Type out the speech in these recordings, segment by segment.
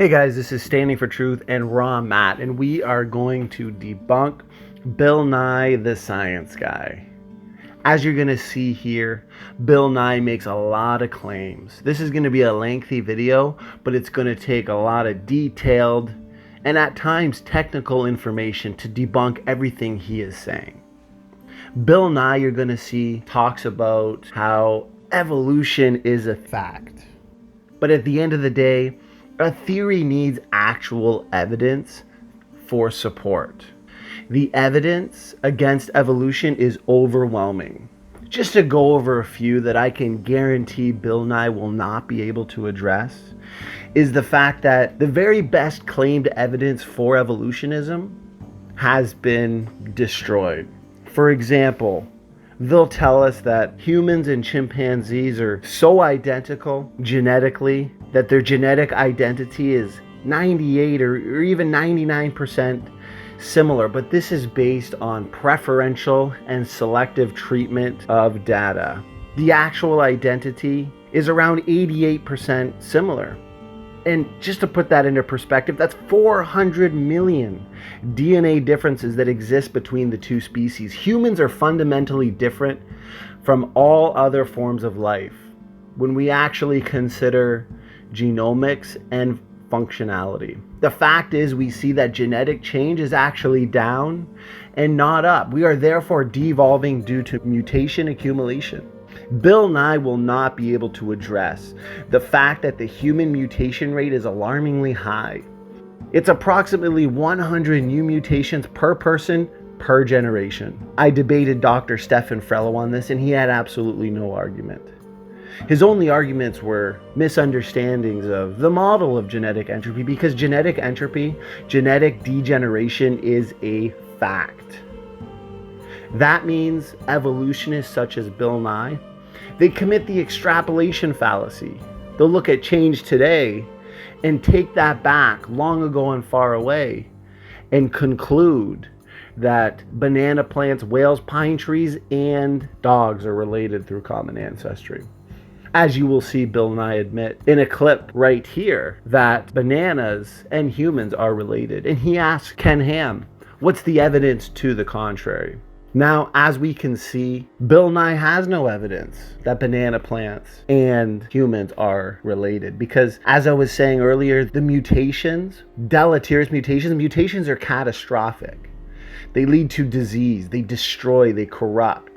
Hey guys, this is Standing for Truth and Rawmatt, and we are going to debunk Bill Nye the Science guy. As you're going to see here, Bill Nye makes a lot of claims. This is going to be a lengthy video, but it's going to take a lot of detailed and at times technical information to debunk everything he is saying. Bill Nye, you're going to see, talks about how evolution is a fact. But at the end of the day, a theory needs actual evidence for support. The evidence against evolution is overwhelming. Just to go over a few that I can guarantee Bill Nye will not be able to address is the fact that the very best claimed evidence for evolutionism has been destroyed. For example, they'll tell us that humans and chimpanzees are so identical genetically that their genetic identity is 98 or even 99% similar, but this is based on preferential and selective treatment of data. The actual identity is around 88% similar. And just to put that into perspective, that's 400 million DNA differences that exist between the two species. Humans are fundamentally different from all other forms of life when we actually consider genomics and functionality. The fact is, we see that genetic change is actually down and not up. We are therefore devolving due to mutation accumulation. Bill Nye will not be able to address the fact that the human mutation rate is alarmingly high. It's approximately 100 new mutations per person per generation. I debated Dr. Stefan Frello on this, and he had absolutely no argument. His only arguments were misunderstandings of the model of genetic entropy, because genetic entropy, genetic degeneration, is a fact. That means evolutionists such as Bill Nye, they commit the extrapolation fallacy. They'll look at change today and take that back long ago and far away and conclude that banana plants, whales, pine trees, and dogs are related through common ancestry. As you will see Bill Nye admit in a clip right here that bananas and humans are related. And he asks Ken Ham, what's the evidence to the contrary? Now, as we can see, Bill Nye has no evidence that banana plants and humans are related, because as I was saying earlier, the mutations, deleterious mutations are catastrophic. They lead to disease, they destroy, they corrupt.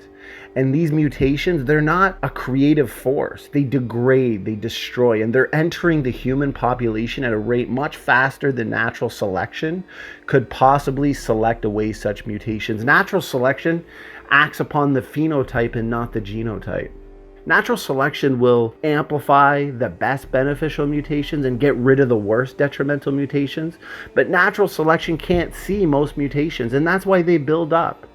And these mutations, they're not a creative force. They degrade, they destroy, and they're entering the human population at a rate much faster than natural selection could possibly select away such mutations. Natural selection acts upon the phenotype and not the genotype. Natural selection will amplify the best beneficial mutations and get rid of the worst detrimental mutations, but natural selection can't see most mutations, and that's why they build up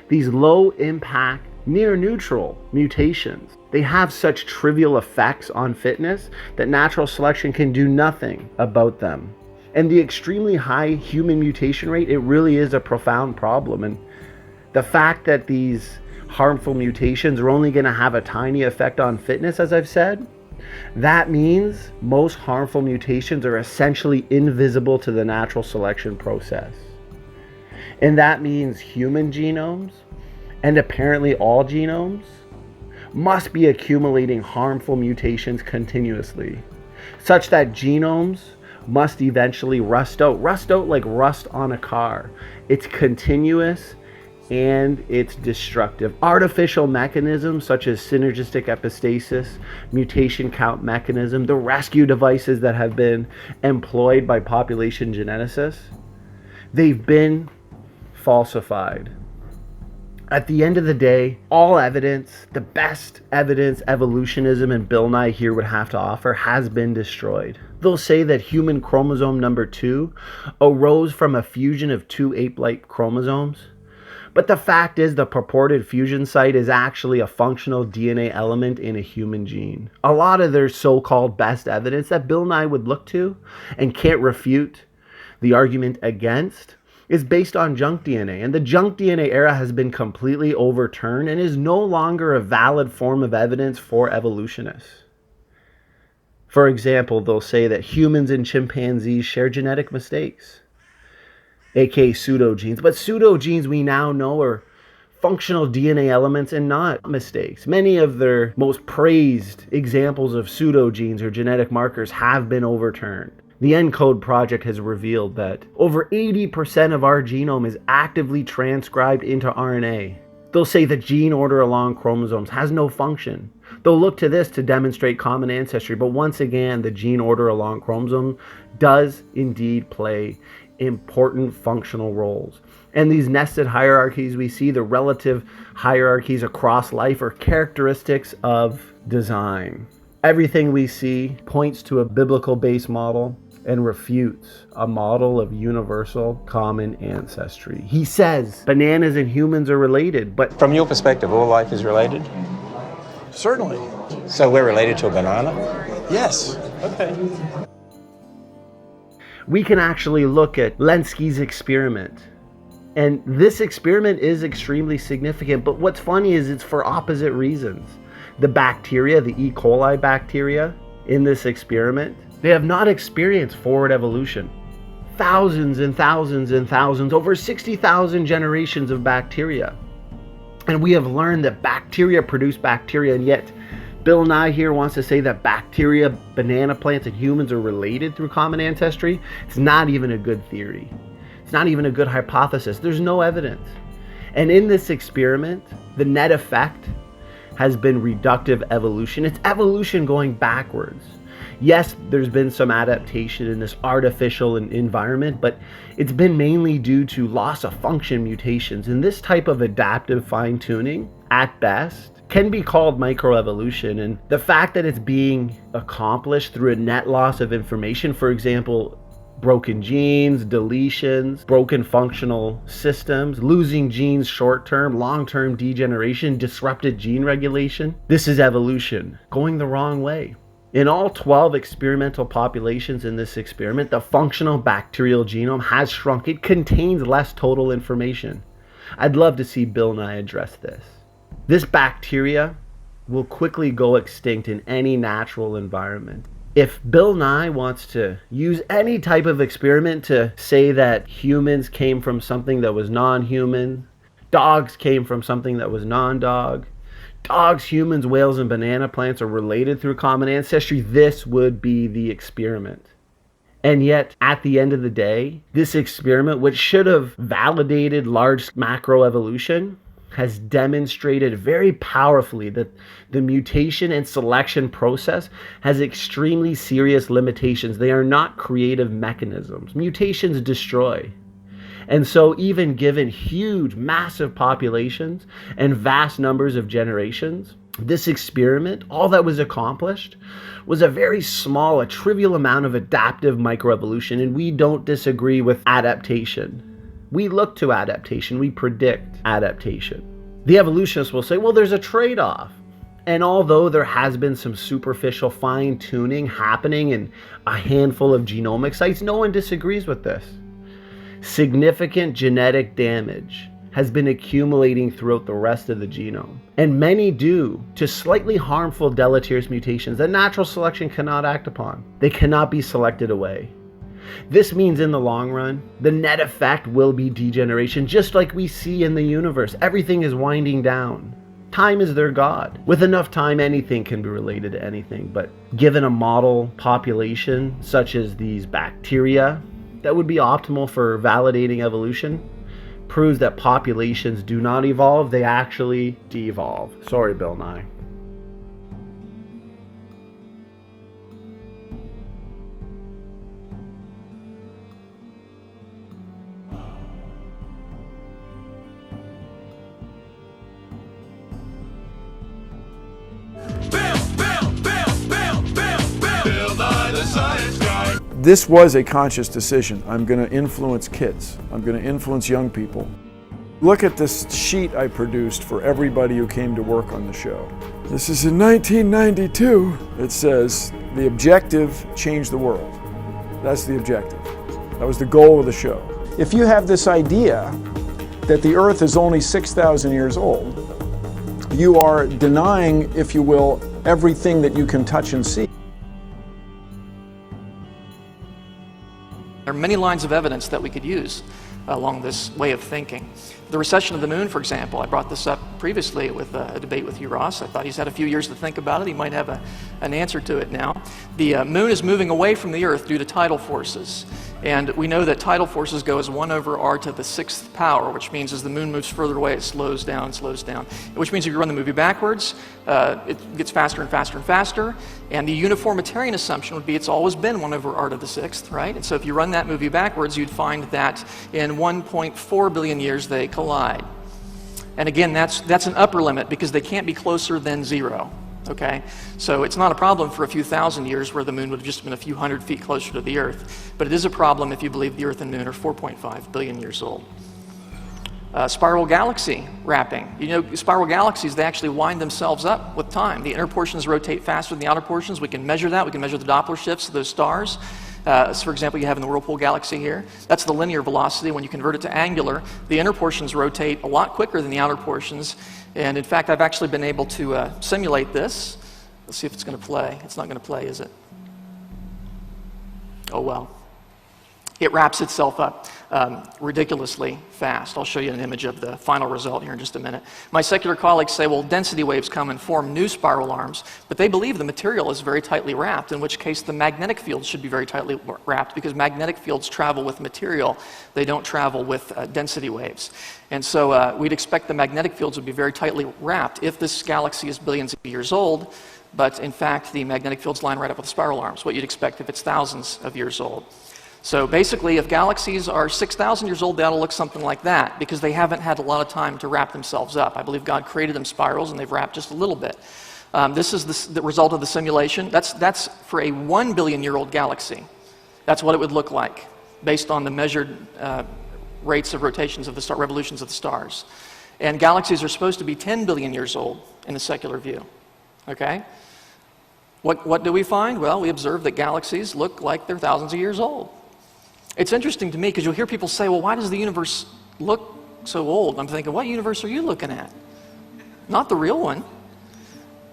these low impact, near neutral mutations. They have such trivial effects on fitness that natural selection can do nothing about them. And the extremely high human mutation rate, it really is a profound problem. And the fact that these harmful mutations are only going to have a tiny effect on fitness, as I've said, that means most harmful mutations are essentially invisible to the natural selection process. And that means human genomes, and apparently all genomes, must be accumulating harmful mutations continuously, such that genomes must eventually rust out like rust on a car. It's continuous and it's destructive. Artificial mechanisms such as synergistic epistasis, mutation count mechanism, the rescue devices that have been employed by population geneticists, they've been falsified. At the end of the day, all evidence, the best evidence evolutionism and Bill Nye here would have to offer, has been destroyed. They'll say that human chromosome number 2 arose from a fusion of two ape-like chromosomes. But the fact is, the purported fusion site is actually a functional DNA element in a human gene. A lot of their so-called best evidence that Bill Nye would look to and can't refute the argument against is based on junk DNA, and the junk DNA era has been completely overturned and is no longer a valid form of evidence for evolutionists. For example, they'll say that humans and chimpanzees share genetic mistakes, aka pseudogenes. But pseudogenes we now know are functional DNA elements and not mistakes. Many of their most praised examples of pseudogenes or genetic markers have been overturned. The ENCODE project has revealed that over 80% of our genome is actively transcribed into RNA. They'll say the gene order along chromosomes has no function. They'll look to this to demonstrate common ancestry, but once again, the gene order along chromosome does indeed play important functional roles. And these nested hierarchies we see, the relative hierarchies across life, are characteristics of design. Everything we see points to a biblical base model and refutes a model of universal common ancestry. He says bananas and humans are related, but from your perspective, all life is related? Certainly. So we're related to a banana? Yes. Okay. We can actually look at Lenski's experiment. And this experiment is extremely significant, but what's funny is it's for opposite reasons. The bacteria, the E. coli bacteria in this experiment, they have not experienced forward evolution. Thousands and thousands and thousands, over 60,000 generations of bacteria. And we have learned that bacteria produce bacteria, and yet Bill Nye here wants to say that bacteria, banana plants, and humans are related through common ancestry. It's not even a good theory. It's not even a good hypothesis. There's no evidence. And in this experiment, the net effect has been reductive evolution. It's evolution going backwards. Yes, there's been some adaptation in this artificial environment, but it's been mainly due to loss of function mutations. And this type of adaptive fine-tuning, at best, can be called microevolution. And the fact that it's being accomplished through a net loss of information, for example, broken genes, deletions, broken functional systems, losing genes short-term, long-term degeneration, disrupted gene regulation. This is evolution going the wrong way. In all 12 experimental populations in this experiment, the functional bacterial genome has shrunk. It contains less total information. I'd love to see Bill Nye address this. This bacteria will quickly go extinct in any natural environment. If Bill Nye wants to use any type of experiment to say that humans came from something that was non-human, dogs came from something that was non-dog, dogs, humans, whales, and banana plants are related through common ancestry, this would be the experiment. And yet, at the end of the day, this experiment, which should have validated large macroevolution, has demonstrated very powerfully that the mutation and selection process has extremely serious limitations. They are not creative mechanisms. Mutations destroy. And so even given huge, massive populations and vast numbers of generations, this experiment, all that was accomplished was a very small, a trivial amount of adaptive microevolution, and we don't disagree with adaptation. We look to adaptation, we predict adaptation. The evolutionists will say, well, there's a trade-off. And although there has been some superficial fine-tuning happening in a handful of genomic sites, no one disagrees with this. Significant genetic damage has been accumulating throughout the rest of the genome, and many due to slightly harmful deleterious mutations that natural selection cannot act upon. They cannot be selected away. This means in the long run, the net effect will be degeneration, just like we see in the universe. Everything is winding down. Time is their god. With enough time, anything can be related to anything, but given a model population such as these bacteria, that would be optimal for validating evolution, proves that populations do not evolve, they actually devolve. Sorry, Bill Nye. Bill Nye the Science Guy. This was a conscious decision. I'm going to influence kids. I'm going to influence young people. Look at this sheet I produced for everybody who came to work on the show. This is in 1992. It says, the objective, change the world. That's the objective. That was the goal of the show. If you have this idea that the Earth is only 6,000 years old, you are denying, if you will, everything that you can touch and see. There are many lines of evidence that we could use along this way of thinking. The recession of the moon, for example, I brought this up previously with a debate with you, Ross. I thought he's had a few years to think about it. He might have an answer to it now. The moon is moving away from the Earth due to tidal forces. And we know that tidal forces go as 1 over r to the 6th power, which means as the moon moves further away, it slows down, which means if you run the movie backwards, it gets faster and faster and faster. And the uniformitarian assumption would be it's always been 1 over r to the 6th, right? And so if you run that movie backwards, you'd find that in 1.4 billion years they collide. And again, that's an upper limit because they can't be closer than 0. Okay, so it's not a problem for a few thousand years where the moon would have just been a few hundred feet closer to the Earth, but it is a problem if you believe the Earth and moon are 4.5 billion years old. Spiral galaxy wrapping. You know, spiral galaxies, they actually wind themselves up with time. The inner portions rotate faster than the outer portions. We can measure that. We can measure the Doppler shifts of those stars. So for example, you have in the Whirlpool galaxy here. That's the linear velocity. When you convert it to angular, the inner portions rotate a lot quicker than the outer portions. And in fact, I've actually been able to simulate this. Let's see if it's going to play. It's not going to play, is it? Oh well. It wraps itself up ridiculously fast. I'll show you an image of the final result here in just a minute. My secular colleagues say, well, density waves come and form new spiral arms, but they believe the material is very tightly wrapped, in which case the magnetic field should be very tightly wrapped because magnetic fields travel with material. They don't travel with density waves. And so we'd expect the magnetic fields would be very tightly wrapped if this galaxy is billions of years old, but in fact the magnetic fields line right up with the spiral arms, what you'd expect if it's thousands of years old. So basically, if galaxies are 6,000 years old, they ought to look something like that because they haven't had a lot of time to wrap themselves up. I believe God created them spirals and they've wrapped just a little bit. This is the result of the simulation. That's for a 1 billion year old galaxy. That's what it would look like based on the measured rates of rotations of the star, revolutions of the stars. And galaxies are supposed to be 10 billion years old in the secular view. Okay? What do we find? Well, we observe that galaxies look like they're thousands of years old. It's interesting to me because you'll hear people say, well, why does the universe look so old? I'm thinking, what universe are you looking at? Not the real one.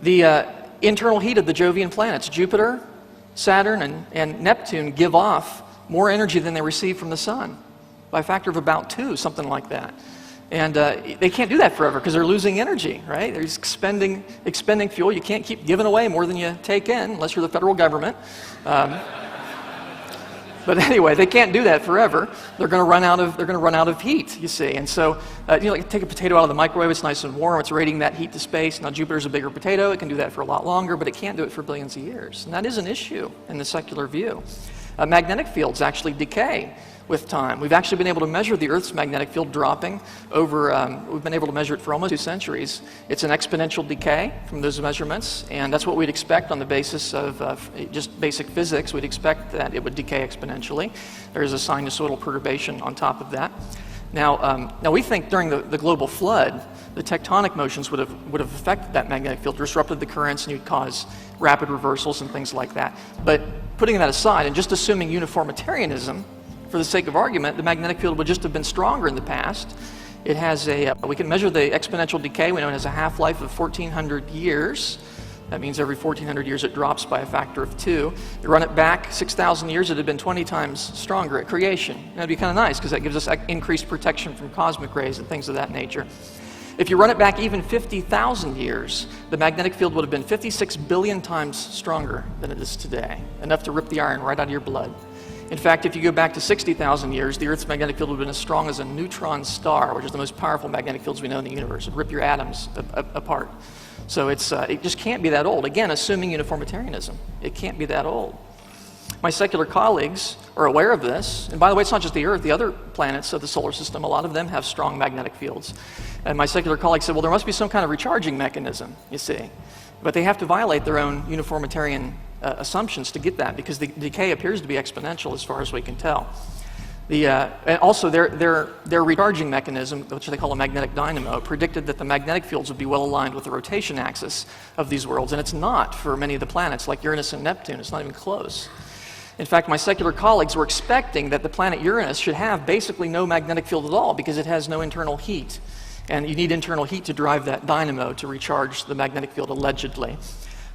The internal heat of the Jovian planets, Jupiter, Saturn, and Neptune, give off more energy than they receive from the sun by a factor of about 2, something like that. And they can't do that forever because they're losing energy, right? They're expending fuel. You can't keep giving away more than you take in unless you're the federal government. But anyway, they can't do that forever. They're going to run out of heat, you see. And so, like take a potato out of the microwave. It's nice and warm. It's radiating that heat to space. Now Jupiter's a bigger potato. It can do that for a lot longer, but it can't do it for billions of years. And that is an issue in the secular view. Magnetic fields actually decay with time. We've actually been able to measure the Earth's magnetic field dropping over, we've been able to measure it for almost 2 centuries. It's an exponential decay from those measurements, and that's what we'd expect on the basis of just basic physics. We'd expect that it would decay exponentially. There's a sinusoidal perturbation on top of that. Now we think during the global flood, the tectonic motions would have affected that magnetic field, disrupted the currents, and you'd cause rapid reversals and things like that. But putting that aside and just assuming uniformitarianism, for the sake of argument, the magnetic field would just have been stronger in the past. It has we can measure the exponential decay. We know it has a half-life of 1,400 years. That means every 1,400 years it drops by a factor of 2. You run it back 6,000 years, it had been 20 times stronger at creation. That'd be kind of nice because that gives us increased protection from cosmic rays and things of that nature. If you run it back even 50,000 years, the magnetic field would have been 56 billion times stronger than it is today, enough to rip the iron right out of your blood. In fact, if you go back to 60,000 years, the Earth's magnetic field would have been as strong as a neutron star, which is the most powerful magnetic fields we know in the universe. It would rip your atoms apart. So it just can't be that old. Again, assuming uniformitarianism. It can't be that old. My secular colleagues are aware of this. And by the way, it's not just the Earth. The other planets of the solar system, a lot of them have strong magnetic fields. And my secular colleagues said, well, there must be some kind of recharging mechanism, you see. But they have to violate their own uniformitarian assumptions to get that because the decay appears to be exponential as far as we can tell. And also their recharging mechanism, which they call a magnetic dynamo, predicted that the magnetic fields would be well aligned with the rotation axis of these worlds. And it's not for many of the planets like Uranus and Neptune. It's not even close. In fact, my secular colleagues were expecting that the planet Uranus should have basically no magnetic field at all because it has no internal heat. And you need internal heat to drive that dynamo to recharge the magnetic field, allegedly.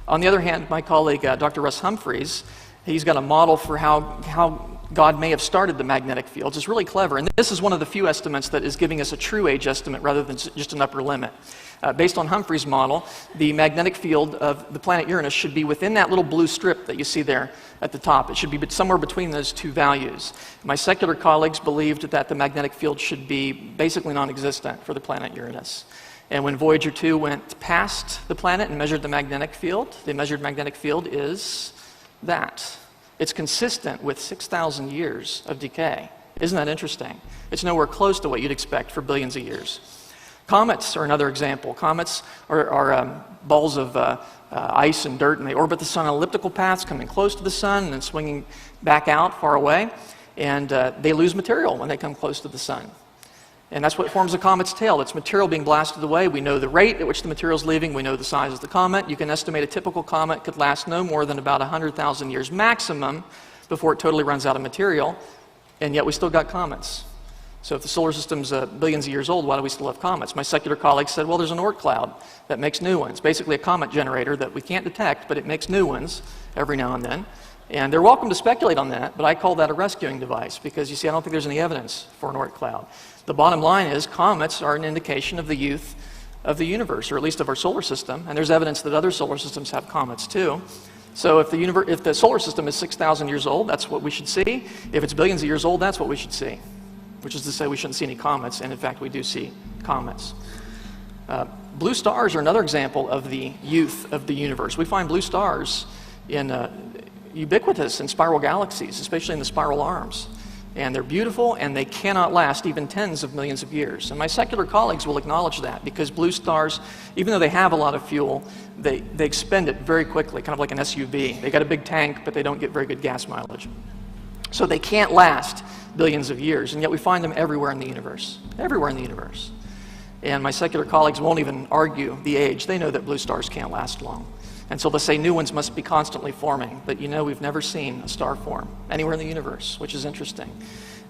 On the other hand, my colleague, Dr. Russ Humphreys, he's got a model for how God may have started the magnetic fields is really clever. And this is one of the few estimates that is giving us a true age estimate rather than just an upper limit. Based on Humphrey's model, the magnetic field of the planet Uranus should be within that little blue strip that you see there at the top. It should be somewhere between those two values. My secular colleagues believed that the magnetic field should be basically non-existent for the planet Uranus. And when Voyager 2 went past the planet and measured the magnetic field, the measured magnetic field is that. It's consistent with 6,000 years of decay. Isn't that interesting? It's nowhere close to what you'd expect for billions of years. Comets are another example. Comets are balls of ice and dirt, and they orbit the sun on elliptical paths, coming close to the sun and then swinging back out far away. And they lose material when they come close to the sun. And that's what forms a comet's tail. It's material being blasted away. We know the rate at which the material is leaving. We know the size of the comet. You can estimate a typical comet could last no more than about 100,000 years maximum before it totally runs out of material. And yet we still got comets. So if the solar system's billions of years old, why do we still have comets? My secular colleagues said, well, there's an Oort cloud that makes new ones. Basically a comet generator that we can't detect, but it makes new ones every now and then. And they're welcome to speculate on that, but I call that a rescuing device because, you see, I don't think there's any evidence for an Oort cloud. The bottom line is comets are an indication of the youth of the universe, or at least of our solar system, and there's evidence that other solar systems have comets too. So if the solar system is 6,000 years old, that's what we should see. If it's billions of years old, that's what we should see, which is to say we shouldn't see any comets, and in fact we do see comets. Blue stars are another example of the youth of the universe. We find blue stars ubiquitous in spiral galaxies, especially in the spiral arms. And they're beautiful, and they cannot last even tens of millions of years. And my secular colleagues will acknowledge that, because blue stars, even though they have a lot of fuel, they expend it very quickly, kind of like an SUV. They got a big tank, but they don't get very good gas mileage. So they can't last billions of years, and yet we find them everywhere in the universe. Everywhere in the universe. And my secular colleagues won't even argue the age. They know that blue stars can't last long. And so they'll say new ones must be constantly forming. But you know, we've never seen a star form anywhere in the universe, which is interesting.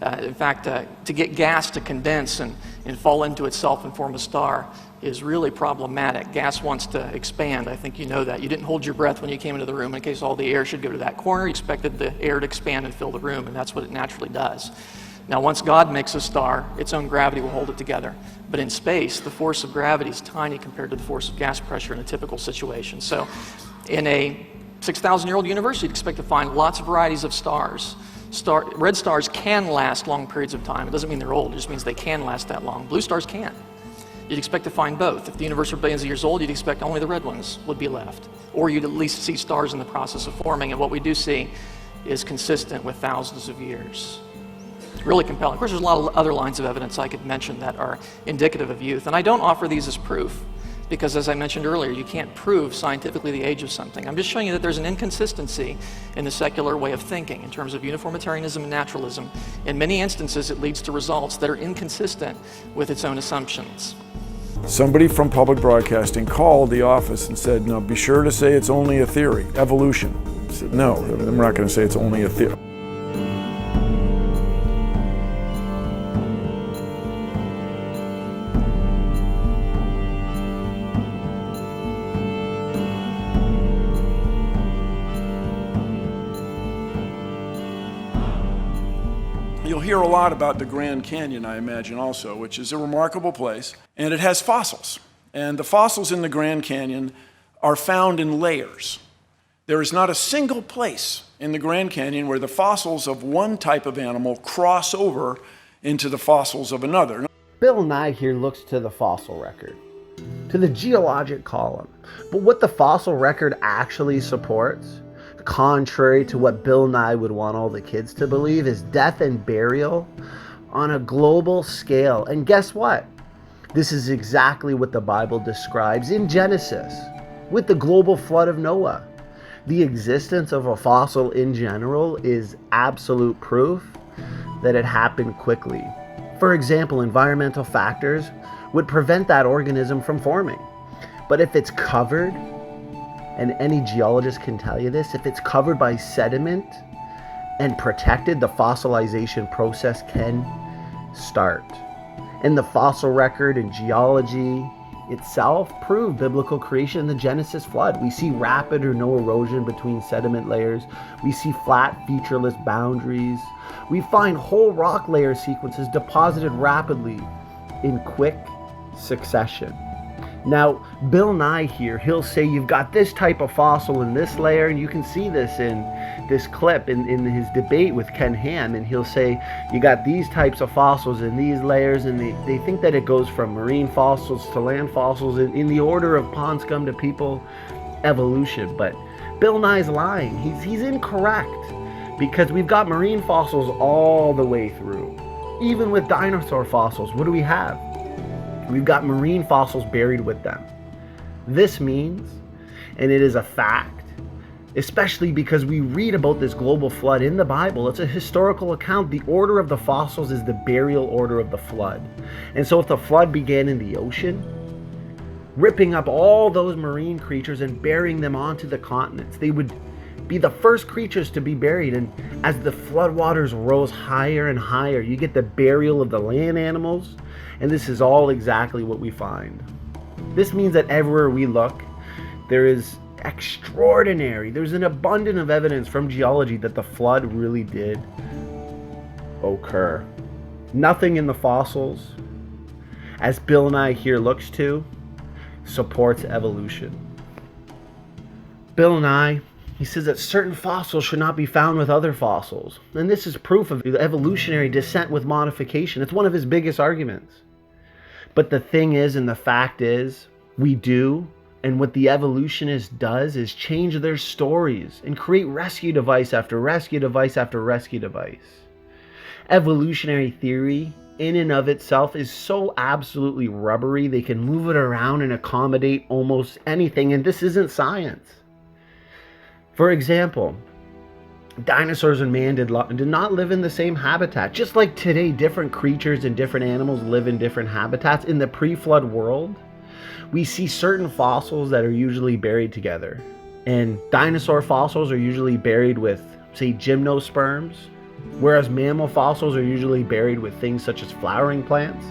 In fact, to get gas to condense and fall into itself and form a star is really problematic. Gas wants to expand. I think you know that. You didn't hold your breath when you came into the room in case all the air should go to that corner. You expected the air to expand and fill the room, and that's what it naturally does. Now, once God makes a star, its own gravity will hold it together. But in space, the force of gravity is tiny compared to the force of gas pressure in a typical situation. So in a 6,000-year-old universe, you'd expect to find lots of varieties of stars. Red stars can last long periods of time. It doesn't mean they're old, it just means they can last that long. Blue stars can't. You'd expect to find both. If the universe were billions of years old, you'd expect only the red ones would be left. Or you'd at least see stars in the process of forming, and what we do see is consistent with thousands of years. Really compelling. Of course, there's a lot of other lines of evidence I could mention that are indicative of youth, and I don't offer these as proof because, as I mentioned earlier, you can't prove scientifically the age of something. I'm just showing you that there's an inconsistency in the secular way of thinking in terms of uniformitarianism and naturalism. In many instances, it leads to results that are inconsistent with its own assumptions. Somebody from public broadcasting called the office and said, "No, be sure to say it's only a theory, evolution." I said, "No, I'm not going to say it's only a theory." You'll hear a lot about the Grand Canyon, I imagine, also, which is a remarkable place, and it has fossils. And the fossils in the Grand Canyon are found in layers. There is not a single place in the Grand Canyon where the fossils of one type of animal cross over into the fossils of another. Bill Nye here looks to the fossil record, to the geologic column. But what the fossil record actually supports, contrary to what Bill Nye would want all the kids to believe, is death and burial on a global scale. And guess what? This is exactly what the Bible describes in Genesis with the global flood of Noah. The existence of a fossil in general is absolute proof that it happened quickly. For example, environmental factors would prevent that organism from forming. But if it's covered, and any geologist can tell you this, if it's covered by sediment and protected, the fossilization process can start. And the fossil record in geology, itself prove biblical creation in the Genesis flood. We see rapid or no erosion between sediment layers. We see flat, featureless boundaries. We find whole rock layer sequences deposited rapidly in quick succession. Now, Bill Nye here, he'll say you've got this type of fossil in this layer, and you can see this in this clip in his debate with Ken Ham, and he'll say you got these types of fossils in these layers, and they think that it goes from marine fossils to land fossils in the order of pond scum to people evolution. But Bill Nye's lying. He's incorrect, because we've got marine fossils all the way through. Even with dinosaur fossils, what do we have? We've got marine fossils buried with them. This means, and it is a fact, especially because we read about this global flood in the Bible, it's a historical account. The order of the fossils is the burial order of the flood. And so if the flood began in the ocean, ripping up all those marine creatures and burying them onto the continents, they would be the first creatures to be buried. And as the floodwaters rose higher and higher, you get the burial of the land animals. And this is all exactly what we find. This means that everywhere we look, there's an abundance of evidence from geology that the flood really did occur. Nothing in the fossils, as Bill Nye here looks to, supports evolution. Bill Nye, he says that certain fossils should not be found with other fossils. And this is proof of evolutionary descent with modification. It's one of his biggest arguments. But the thing is, and the fact is, we do, and what the evolutionist does is change their stories and create rescue device after rescue device after rescue device. Evolutionary theory in and of itself is so absolutely rubbery, they can move it around and accommodate almost anything, and this isn't science. For example, dinosaurs and man did not live in the same habitat. Just like today, different creatures and different animals live in different habitats. In the pre-flood world, we see certain fossils that are usually buried together. And dinosaur fossils are usually buried with, say, gymnosperms, whereas mammal fossils are usually buried with things such as flowering plants.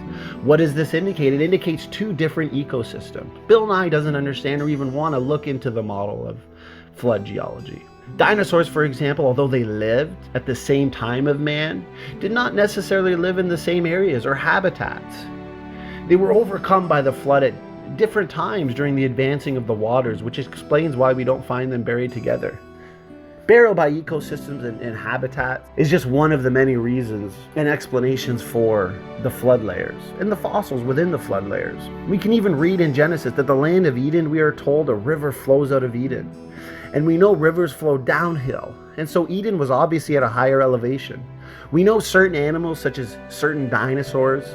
What does this indicate? It indicates two different ecosystems. Bill Nye doesn't understand or even want to look into the model of flood geology. Dinosaurs, for example, although they lived at the same time of man, did not necessarily live in the same areas or habitats. They were overcome by the flood at different times during the advancing of the waters, which explains why we don't find them buried together. Burial by ecosystems and habitats is just one of the many reasons and explanations for the flood layers and the fossils within the flood layers. We can even read in Genesis that the land of Eden, we are told, a river flows out of Eden. And we know rivers flow downhill. And so Eden was obviously at a higher elevation. We know certain animals, such as certain dinosaurs,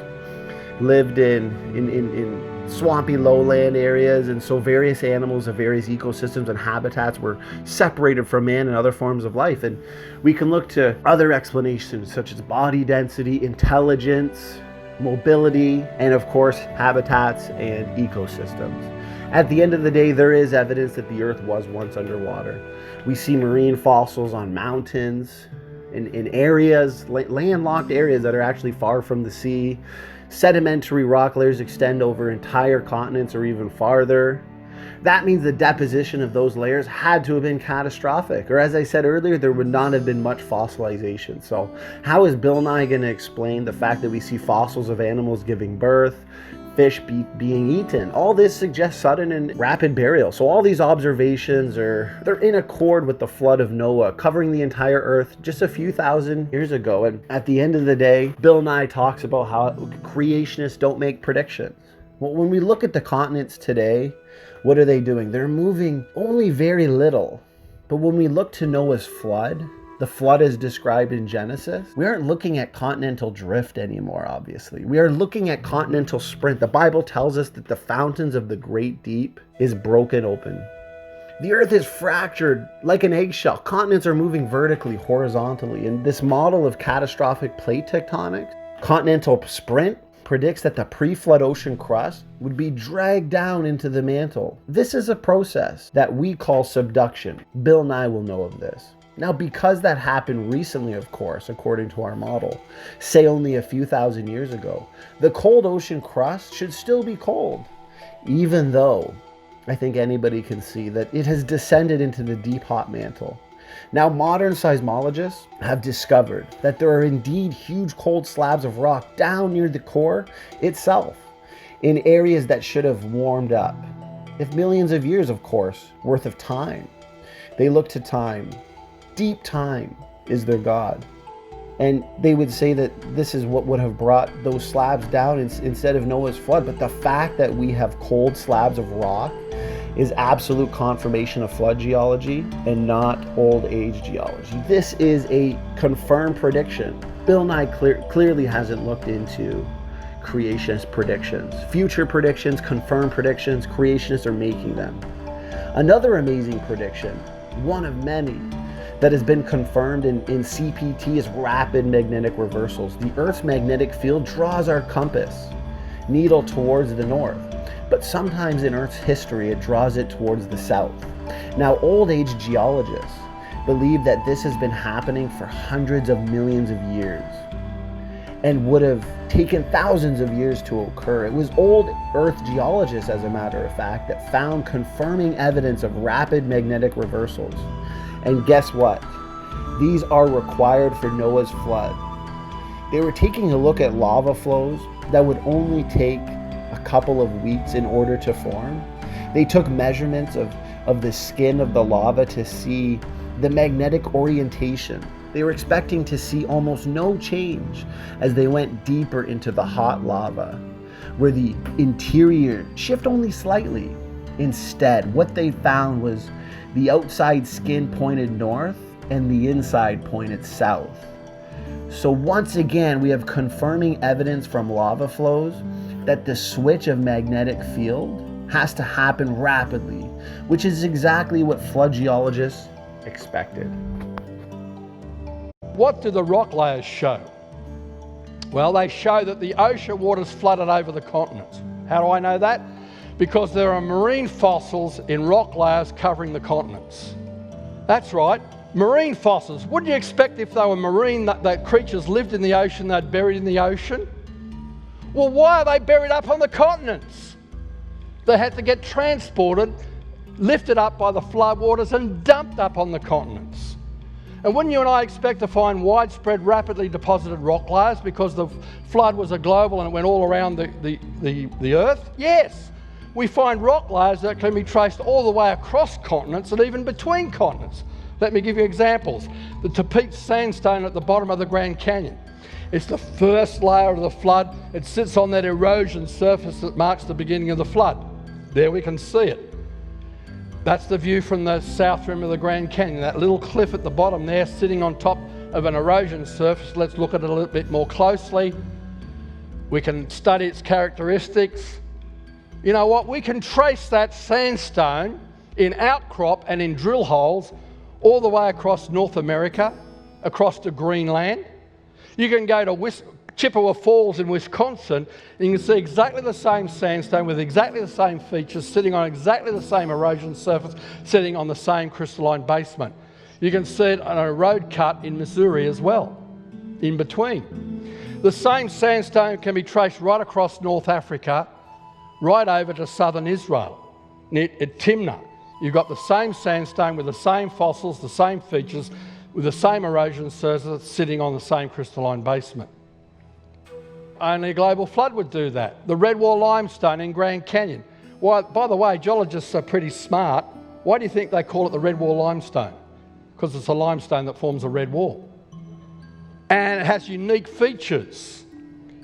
lived in swampy lowland areas, and so various animals of various ecosystems and habitats were separated from man and other forms of life. And we can look to other explanations such as body density, intelligence, mobility, and of course habitats and ecosystems. At the end of the day, there is evidence that the earth was once underwater. We see marine fossils on mountains, in areas, landlocked areas that are actually far from the sea. Sedimentary rock layers extend over entire continents or even farther. That means the deposition of those layers had to have been catastrophic, or as I said earlier, there would not have been much fossilization. So how is Bill Nye going to explain the fact that we see fossils of animals giving birth, fish being eaten? All this suggests sudden and rapid burial. So all these observations they're in accord with the flood of Noah, covering the entire earth just a few thousand years ago. And at the end of the day, Bill Nye talks about how creationists don't make predictions. Well, when we look at the continents today, what are they doing? They're moving only very little. But when we look to Noah's flood, the flood is described in Genesis, we aren't looking at continental drift anymore, obviously. We are looking at continental sprint. The Bible tells us that the fountains of the great deep is broken open. The earth is fractured like an eggshell. Continents are moving vertically, horizontally. And this model of catastrophic plate tectonics, continental sprint, predicts that the pre-flood ocean crust would be dragged down into the mantle. This is a process that we call subduction. Bill Nye will know of this. Now, because that happened recently, of course, according to our model, say only a few thousand years ago, the cold ocean crust should still be cold. even though I think anybody can see that it has descended into the deep hot mantle. Now, modern seismologists have discovered that there are indeed huge cold slabs of rock down near the core itself, in areas that should have warmed up, if millions of years, of course, worth of time. They look to time. Deep time is their god. And they would say that this is what would have brought those slabs down instead of Noah's flood. But the fact that we have cold slabs of rock is absolute confirmation of flood geology and not old age geology. This is a confirmed prediction. Bill Nye clearly hasn't looked into creationist predictions. Future predictions, confirmed predictions, creationists are making them. Another amazing prediction, one of many, that has been confirmed in CPT is rapid magnetic reversals. The Earth's magnetic field draws our compass needle towards the north, but sometimes in Earth's history it draws it towards the south. Now, old age geologists believe that this has been happening for hundreds of millions of years and would have taken thousands of years to occur. It was old Earth geologists, as a matter of fact, that found confirming evidence of rapid magnetic reversals. And guess what? These are required for Noah's flood. They were taking a look at lava flows that would only take a couple of weeks in order to form. They took measurements of the skin of the lava to see the magnetic orientation. They were expecting to see almost no change as they went deeper into the hot lava, where the interior shift only slightly. Instead, what they found was the outside skin pointed north and the inside pointed south. So once again, we have confirming evidence from lava flows that the switch of magnetic field has to happen rapidly, which is exactly what flood geologists expected. What do the rock layers show? Well, they show that the ocean waters flooded over the continents. How do I know that? Because there are marine fossils in rock layers covering the continents. That's right, marine fossils. Wouldn't you expect if they were marine that creatures lived in the ocean, they'd buried in the ocean? Well, why are they buried up on the continents? They had to get transported, lifted up by the floodwaters and dumped up on the continents. And wouldn't you and I expect to find widespread, rapidly deposited rock layers because the flood was a global and it went all around the Earth? Yes. We find rock layers that can be traced all the way across continents and even between continents. Let me give you examples. The Tepic sandstone at the bottom of the Grand Canyon. It's the first layer of the flood. It sits on that erosion surface that marks the beginning of the flood. There we can see it. That's the view from the south rim of the Grand Canyon. That little cliff at the bottom there sitting on top of an erosion surface. Let's look at it a little bit more closely. We can study its characteristics. You know what? We can trace that sandstone in outcrop and in drill holes all the way across North America, across to Greenland. You can go to Chippewa Falls in Wisconsin and you can see exactly the same sandstone with exactly the same features sitting on exactly the same erosion surface, sitting on the same crystalline basement. You can see it on a road cut in Missouri as well, in between. The same sandstone can be traced right across North Africa, right over to southern Israel, at Timnah. You've got the same sandstone with the same fossils, the same features, with the same erosion surface sitting on the same crystalline basement. Only a global flood would do that. The Red Wall limestone in Grand Canyon. Well, by the way, geologists are pretty smart. Why do you think they call it the Red Wall limestone? Because it's a limestone that forms a red wall. And it has unique features.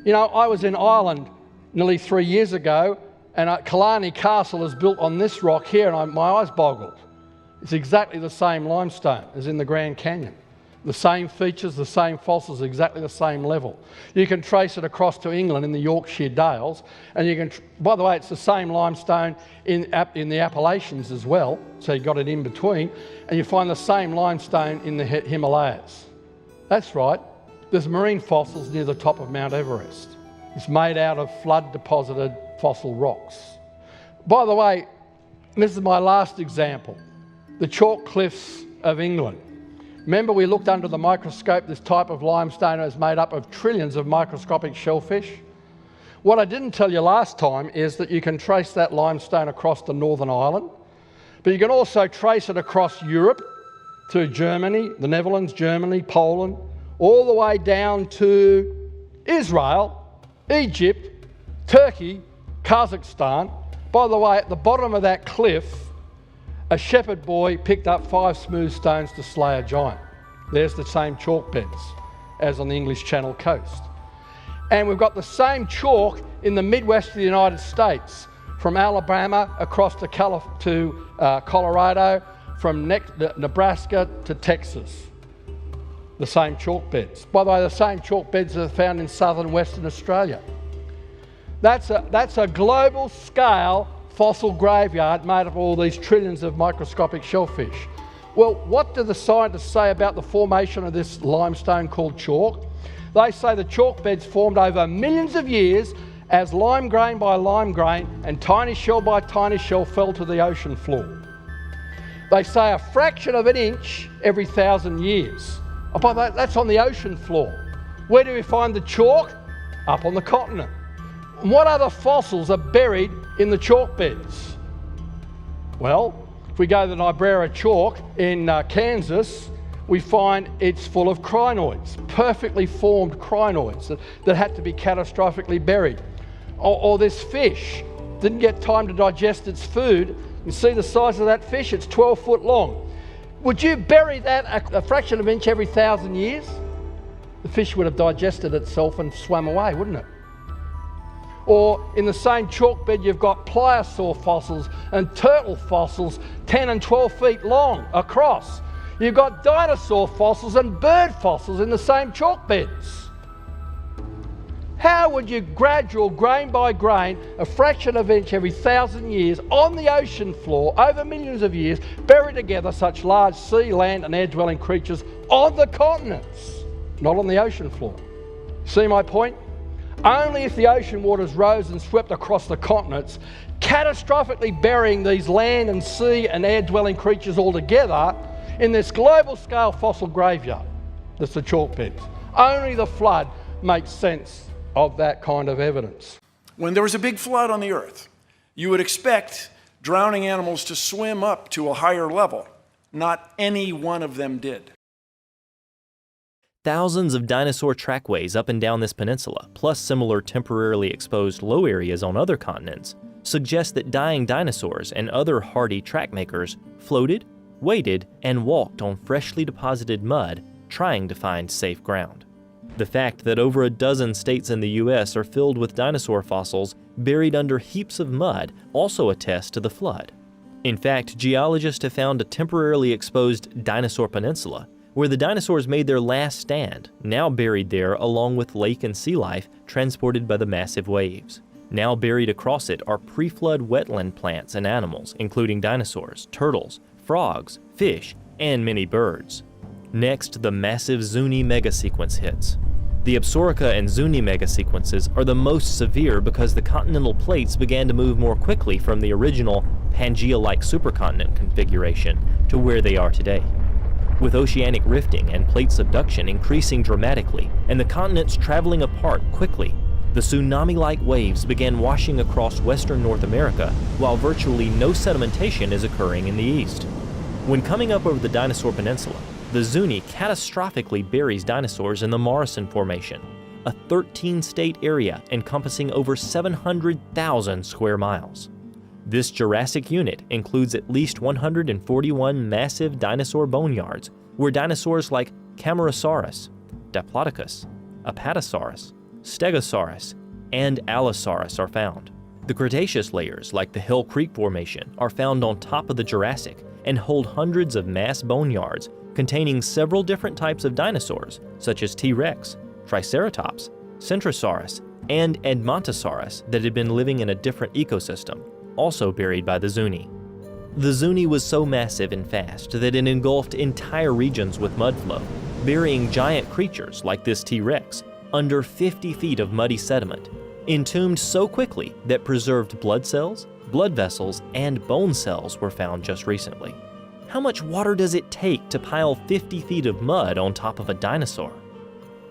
You know, I was in Ireland nearly 3 years ago, and Killarney Castle is built on this rock here, and my eyes boggled. It's exactly the same limestone as in the Grand Canyon. The same features, the same fossils, exactly the same level. You can trace it across to England in the Yorkshire Dales, and you can, by the way, it's the same limestone in the Appalachians as well, so you got it in between, and you find the same limestone in the Himalayas. That's right, there's marine fossils near the top of Mount Everest. It's made out of flood-deposited fossil rocks. By the way, this is my last example, the chalk cliffs of England. Remember we looked under the microscope, this type of limestone is made up of trillions of microscopic shellfish? What I didn't tell you last time is that you can trace that limestone across the Northern Ireland, but you can also trace it across Europe to Germany, the Netherlands, Germany, Poland, all the way down to Israel, Egypt, Turkey, Kazakhstan. By the way, at the bottom of that cliff, a shepherd boy picked up 5 smooth stones to slay a giant. There's the same chalk beds as on the English Channel coast. And we've got the same chalk in the Midwest of the United States, from Alabama across to Colorado, from Nebraska to Texas. The same chalk beds. By the way, the same chalk beds are found in southern Western Australia. That's a global scale fossil graveyard made of all these trillions of microscopic shellfish. Well, what do the scientists say about the formation of this limestone called chalk? They say the chalk beds formed over millions of years as lime grain by lime grain and tiny shell by tiny shell fell to the ocean floor. They say a fraction of an inch every 1,000 years. Oh, but that's on the ocean floor. Where do we find the chalk? Up on the continent. And what other fossils are buried in the chalk beds? Well, if we go to the Niobrara chalk in Kansas, we find it's full of crinoids, perfectly formed crinoids that had to be catastrophically buried. Or this fish didn't get time to digest its food. You see the size of that fish? It's 12 foot long. Would you bury that a fraction of an inch every 1,000 years? The fish would have digested itself and swam away, wouldn't it? Or in the same chalk bed, you've got pliosaur fossils and turtle fossils 10 and 12 feet long across. You've got dinosaur fossils and bird fossils in the same chalk beds. How would you gradual, grain by grain, a fraction of an inch every 1,000 years on the ocean floor over millions of years, bury together such large sea, land and air-dwelling creatures on the continents, not on the ocean floor? See my point? Only if the ocean waters rose and swept across the continents, catastrophically burying these land and sea and air-dwelling creatures all together in this global scale fossil graveyard that's the chalk beds. Only the flood makes sense of that kind of evidence. When there was a big flood on the earth, you would expect drowning animals to swim up to a higher level. Not any one of them did. Thousands of dinosaur trackways up and down this peninsula, plus similar temporarily exposed low areas on other continents, suggest that dying dinosaurs and other hardy track makers floated, waded, and walked on freshly deposited mud, trying to find safe ground. The fact that over a dozen states in the U.S. are filled with dinosaur fossils buried under heaps of mud also attests to the flood. In fact, geologists have found a temporarily exposed dinosaur peninsula where the dinosaurs made their last stand, now buried there along with lake and sea life transported by the massive waves. Now buried across it are pre-flood wetland plants and animals, including dinosaurs, turtles, frogs, fish, and many birds. Next, the massive Zuni megasequence hits. The Absaroka and Zuni megasequences are the most severe because the continental plates began to move more quickly from the original Pangea-like supercontinent configuration to where they are today. With oceanic rifting and plate subduction increasing dramatically and the continents traveling apart quickly, the tsunami-like waves began washing across western North America while virtually no sedimentation is occurring in the east. When coming up over the Dinosaur Peninsula, the Zuni catastrophically buries dinosaurs in the Morrison Formation, a 13-state area encompassing over 700,000 square miles. This Jurassic unit includes at least 141 massive dinosaur boneyards where dinosaurs like Camarasaurus, Diplodocus, Apatosaurus, Stegosaurus, and Allosaurus are found. The Cretaceous layers, like the Hill Creek Formation, are found on top of the Jurassic and hold hundreds of mass boneyards containing several different types of dinosaurs, such as T-Rex, Triceratops, Centrosaurus, and Edmontosaurus that had been living in a different ecosystem, also buried by the Zuni. The Zuni was so massive and fast that it engulfed entire regions with mudflow, burying giant creatures like this T-Rex under 50 feet of muddy sediment, entombed so quickly that preserved blood cells, blood vessels, and bone cells were found just recently. How much water does it take to pile 50 feet of mud on top of a dinosaur?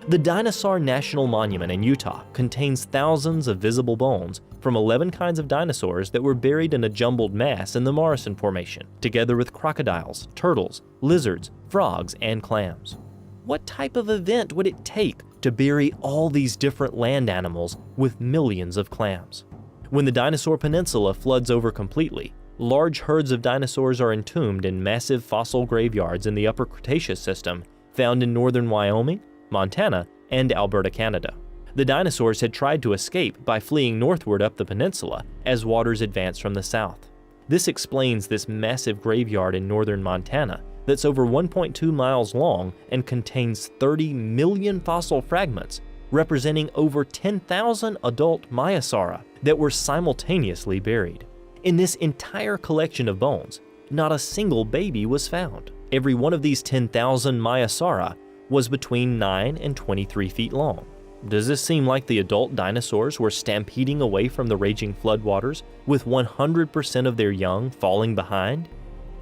The Dinosaur National Monument in Utah contains thousands of visible bones from 11 kinds of dinosaurs that were buried in a jumbled mass in the Morrison Formation, together with crocodiles, turtles, lizards, frogs, and clams. What type of event would it take to bury all these different land animals with millions of clams? When the Dinosaur Peninsula floods over completely, large herds of dinosaurs are entombed in massive fossil graveyards in the Upper Cretaceous system found in northern Wyoming, Montana, and Alberta, Canada. The dinosaurs had tried to escape by fleeing northward up the peninsula as waters advanced from the south. This explains this massive graveyard in northern Montana that's over 1.2 miles long and contains 30 million fossil fragments, representing over 10,000 adult Maiasaura that were simultaneously buried. In this entire collection of bones, not a single baby was found. Every one of these 10,000 Maiasaura was between 9 and 23 feet long. Does this seem like the adult dinosaurs were stampeding away from the raging floodwaters, with 100% of their young falling behind?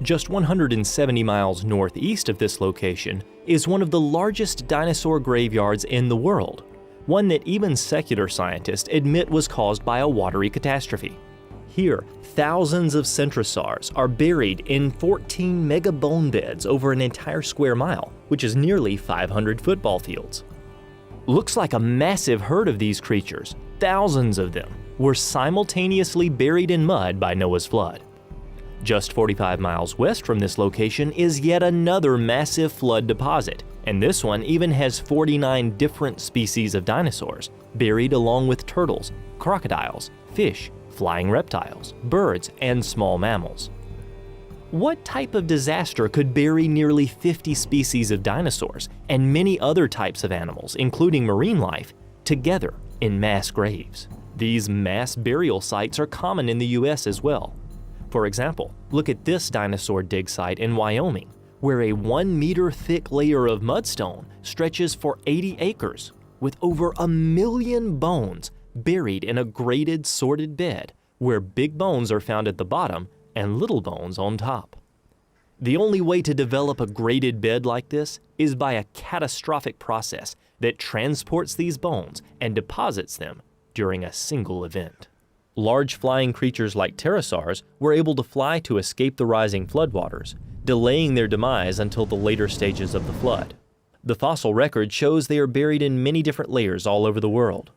Just 170 miles northeast of this location is one of the largest dinosaur graveyards in the world, one that even secular scientists admit was caused by a watery catastrophe. Here, thousands of centrosaurs are buried in 14 mega bone beds over an entire square mile, which is nearly 500 football fields. Looks like a massive herd of these creatures, thousands of them, were simultaneously buried in mud by Noah's flood. Just 45 miles west from this location is yet another massive flood deposit, and this one even has 49 different species of dinosaurs, buried along with turtles, crocodiles, fish, flying reptiles, birds, and small mammals. What type of disaster could bury nearly 50 species of dinosaurs and many other types of animals, including marine life, together in mass graves? These mass burial sites are common in the US as well. For example, look at this dinosaur dig site in Wyoming, where a 1-meter thick layer of mudstone stretches for 80 acres, with over 1 million bones buried in a graded, sorted bed, where big bones are found at the bottom and little bones on top. The only way to develop a graded bed like this is by a catastrophic process that transports these bones and deposits them during a single event. Large flying creatures like pterosaurs were able to fly to escape the rising floodwaters, delaying their demise until the later stages of the flood. The fossil record shows they are buried in many different layers all over the world.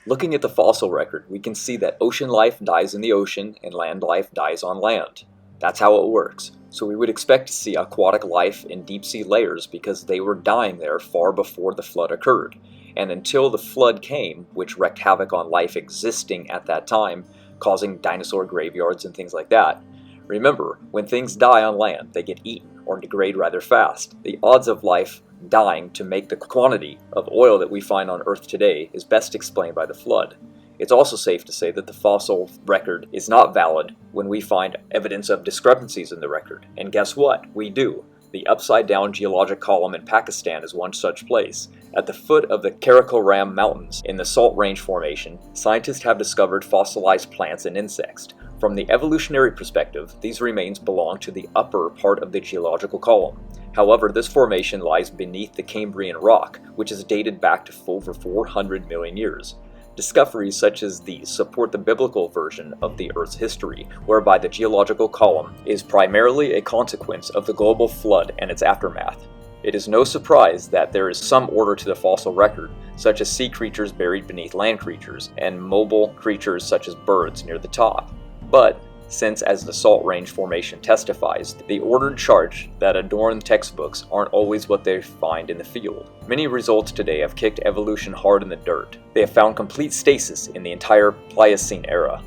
Looking at the fossil record, we can see that ocean life dies in the ocean and land life dies on land. That's how it works. So we would expect to see aquatic life in deep sea layers because they were dying there far before the flood occurred. And until the flood came, which wreaked havoc on life existing at that time, causing dinosaur graveyards and things like that. Remember, when things die on land, they get eaten or degrade rather fast. The odds of life dying to make the quantity of oil that we find on Earth today is best explained by the flood. It's also safe to say that the fossil record is not valid when we find evidence of discrepancies in the record. And guess what? We do. The upside-down geologic column in Pakistan is one such place. At the foot of the Karakoram Mountains in the Salt Range Formation, scientists have discovered fossilized plants and insects. From the evolutionary perspective, these remains belong to the upper part of the geological column. However, this formation lies beneath the Cambrian rock, which is dated back to over 400 million years. Discoveries such as these support the biblical version of the Earth's history, whereby the geological column is primarily a consequence of the global flood and its aftermath. It is no surprise that there is some order to the fossil record, such as sea creatures buried beneath land creatures, and mobile creatures such as birds near the top. But, since as the Salt Range Formation testifies, the ordered charts that adorn textbooks aren't always what they find in the field. Many results today have kicked evolution hard in the dirt. They have found complete stasis in the entire Pliocene era.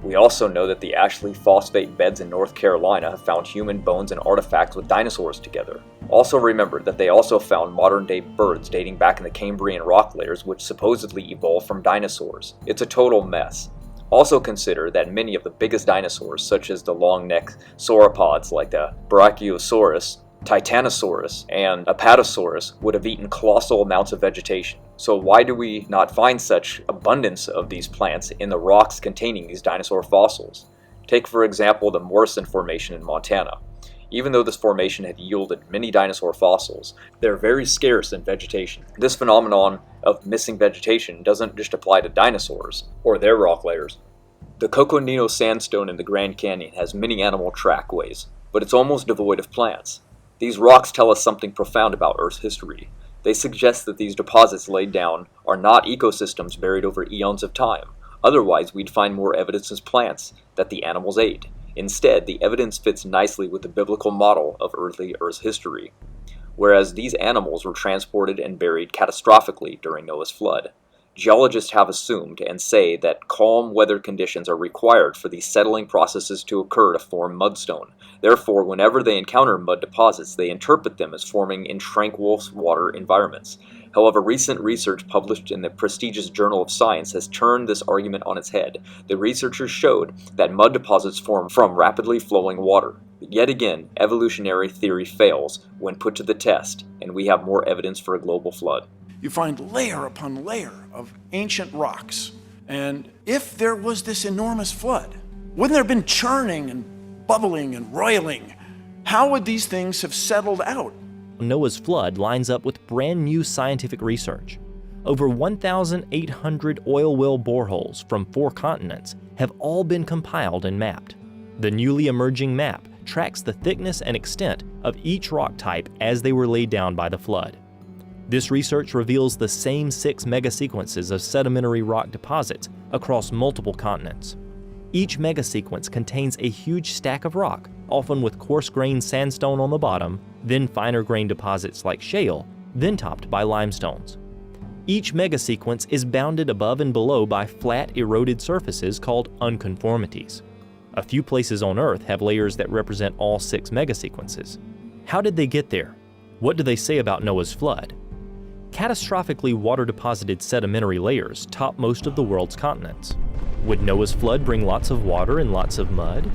We also know that the Ashley phosphate beds in North Carolina have found human bones and artifacts with dinosaurs together. Also remember that they also found modern-day birds dating back in the Cambrian rock layers which supposedly evolved from dinosaurs. It's a total mess. Also consider that many of the biggest dinosaurs, such as the long-necked sauropods like the Brachiosaurus, Titanosaurus, and Apatosaurus, would have eaten colossal amounts of vegetation. So why do we not find such abundance of these plants in the rocks containing these dinosaur fossils? Take for example the Morrison Formation in Montana. Even though this formation had yielded many dinosaur fossils, they're very scarce in vegetation. This phenomenon of missing vegetation doesn't just apply to dinosaurs or their rock layers. The Coconino Sandstone in the Grand Canyon has many animal trackways, but it's almost devoid of plants. These rocks tell us something profound about Earth's history. They suggest that these deposits laid down are not ecosystems buried over eons of time. Otherwise, we'd find more evidence as plants that the animals ate. Instead, the evidence fits nicely with the biblical model of early Earth's history, whereas these animals were transported and buried catastrophically during Noah's flood. Geologists have assumed and say that calm weather conditions are required for these settling processes to occur to form mudstone. Therefore, whenever they encounter mud deposits, they interpret them as forming in tranquil water environments. However, recent research published in the prestigious Journal of Science has turned this argument on its head. The researchers showed that mud deposits form from rapidly flowing water. Yet again, evolutionary theory fails when put to the test, and we have more evidence for a global flood. You find layer upon layer of ancient rocks. And if there was this enormous flood, wouldn't there have been churning and bubbling and roiling? How would these things have settled out? Noah's flood lines up with brand new scientific research. Over 1,800 oil well boreholes from 4 continents have all been compiled and mapped. The newly emerging map tracks the thickness and extent of each rock type as they were laid down by the flood. This research reveals the same 6 megasequences of sedimentary rock deposits across multiple continents. Each megasequence contains a huge stack of rock, often with coarse-grained sandstone on the bottom, then finer-grained deposits like shale, then topped by limestones. Each megasequence is bounded above and below by flat, eroded surfaces called unconformities. A few places on Earth have layers that represent all 6 megasequences. How did they get there? What do they say about Noah's flood? Catastrophically water-deposited sedimentary layers top most of the world's continents. Would Noah's flood bring lots of water and lots of mud?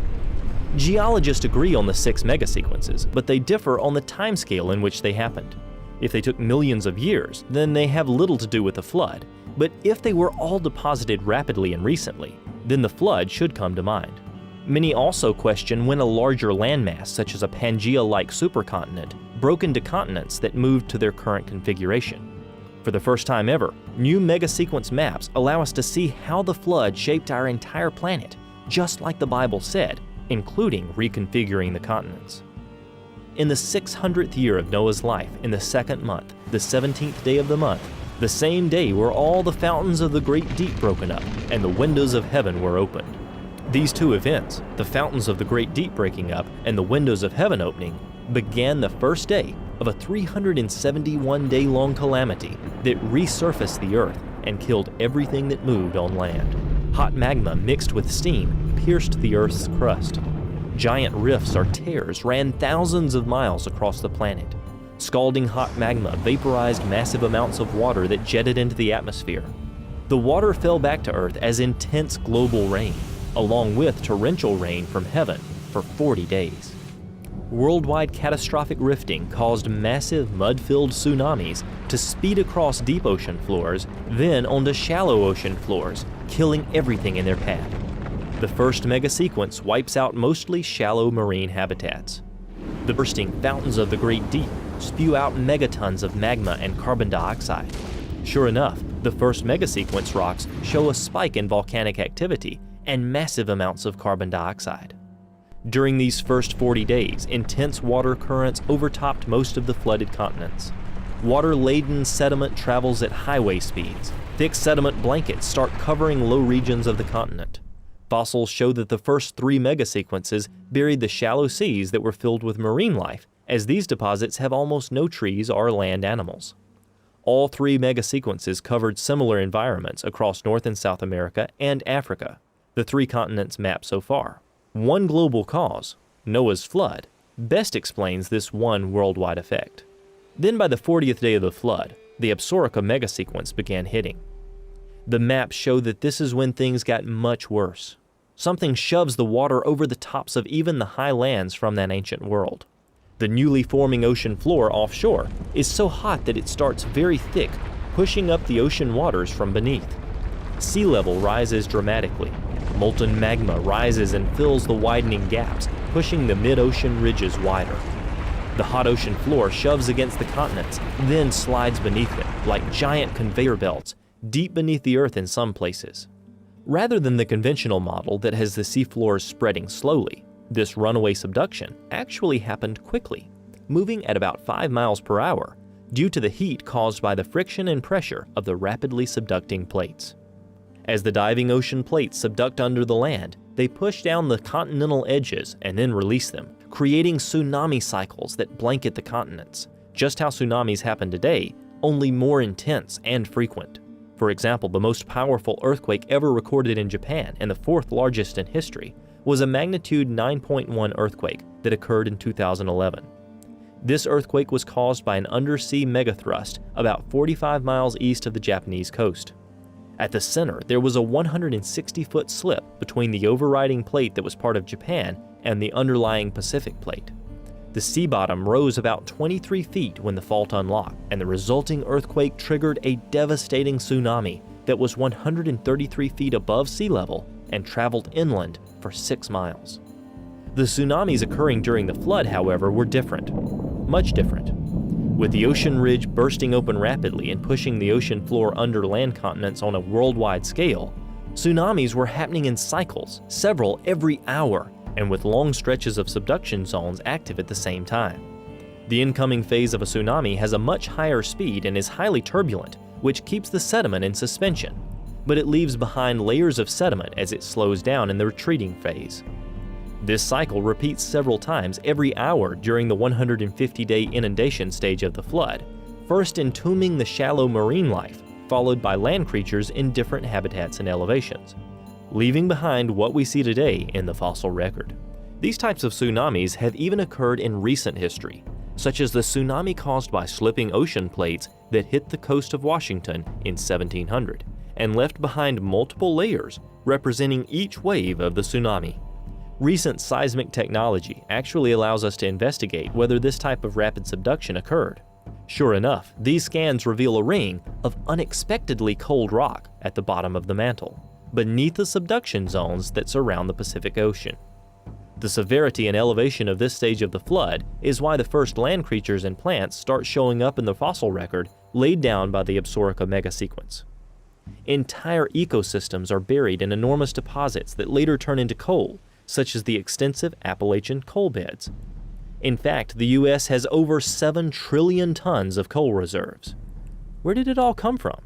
Geologists agree on the 6 megasequences, but they differ on the timescale in which they happened. If they took millions of years, then they have little to do with the flood. But if they were all deposited rapidly and recently, then the flood should come to mind. Many also question when a larger landmass, such as a Pangea-like supercontinent, broke into continents that moved to their current configuration. For the first time ever, new megasequence maps allow us to see how the flood shaped our entire planet, just like the Bible said, including reconfiguring the continents. In the 600th year of Noah's life, in the 2nd month, the 17th day of the month, the same day were all the fountains of the great deep broken up, and the windows of heaven were opened. These 2 events, the fountains of the great deep breaking up and the windows of heaven opening, began the first day of a 371-day-long calamity that resurfaced the earth and killed everything that moved on land. Hot magma mixed with steam pierced the earth's crust. Giant rifts or tears ran thousands of miles across the planet. Scalding hot magma vaporized massive amounts of water that jetted into the atmosphere. The water fell back to earth as intense global rain, along with torrential rain from heaven for 40 days. Worldwide catastrophic rifting caused massive mud-filled tsunamis to speed across deep ocean floors, then onto shallow ocean floors, killing everything in their path. The first megasequence wipes out mostly shallow marine habitats. The bursting fountains of the great deep spew out megatons of magma and carbon dioxide. Sure enough, the first megasequence rocks show a spike in volcanic activity and massive amounts of carbon dioxide. During these first 40 days, intense water currents overtopped most of the flooded continents. Water-laden sediment travels at highway speeds. Thick sediment blankets start covering low regions of the continent. Fossils show that the first 3 megasequences buried the shallow seas that were filled with marine life, as these deposits have almost no trees or land animals. All 3 megasequences covered similar environments across North and South America and Africa, the 3 continents mapped so far. One global cause, Noah's flood, best explains this one worldwide effect. Then by the 40th day of the flood, the Absorica megasequence began hitting. The maps show that this is when things got much worse. Something shoves the water over the tops of even the high lands from that ancient world. The newly forming ocean floor offshore is so hot that it starts very thick, pushing up the ocean waters from beneath. Sea level rises dramatically. Molten magma rises and fills the widening gaps, pushing the mid-ocean ridges wider. The hot ocean floor shoves against the continents, then slides beneath them like giant conveyor belts, deep beneath the earth in some places. Rather than the conventional model that has the seafloors spreading slowly, this runaway subduction actually happened quickly, moving at about 5 miles per hour, due to the heat caused by the friction and pressure of the rapidly subducting plates. As the diving ocean plates subduct under the land, they push down the continental edges and then release them, creating tsunami cycles that blanket the continents, just how tsunamis happen today, only more intense and frequent. For example, the most powerful earthquake ever recorded in Japan, and the 4th largest in history, was a magnitude 9.1 earthquake that occurred in 2011. This earthquake was caused by an undersea megathrust about 45 miles east of the Japanese coast. At the center, there was a 160-foot slip between the overriding plate that was part of Japan and the underlying Pacific plate. The sea bottom rose about 23 feet when the fault unlocked, and the resulting earthquake triggered a devastating tsunami that was 133 feet above sea level and traveled inland for 6 miles. The tsunamis occurring during the flood, however, were different, much different. With the ocean ridge bursting open rapidly and pushing the ocean floor under land continents on a worldwide scale, tsunamis were happening in cycles, several every hour, and with long stretches of subduction zones active at the same time. The incoming phase of a tsunami has a much higher speed and is highly turbulent, which keeps the sediment in suspension, but it leaves behind layers of sediment as it slows down in the retreating phase. This cycle repeats several times every hour during the 150-day inundation stage of the flood, first entombing the shallow marine life, followed by land creatures in different habitats and elevations, leaving behind what we see today in the fossil record. These types of tsunamis have even occurred in recent history, such as the tsunami caused by slipping ocean plates that hit the coast of Washington in 1700 and left behind multiple layers representing each wave of the tsunami. Recent seismic technology actually allows us to investigate whether this type of rapid subduction occurred. Sure enough, these scans reveal a ring of unexpectedly cold rock at the bottom of the mantle, beneath the subduction zones that surround the Pacific Ocean. The severity and elevation of this stage of the flood is why the first land creatures and plants start showing up in the fossil record laid down by the Absaroka megasequence. Entire ecosystems are buried in enormous deposits that later turn into coal, such as the extensive Appalachian coal beds. In fact, the U.S. has over 7 trillion tons of coal reserves. Where did it all come from?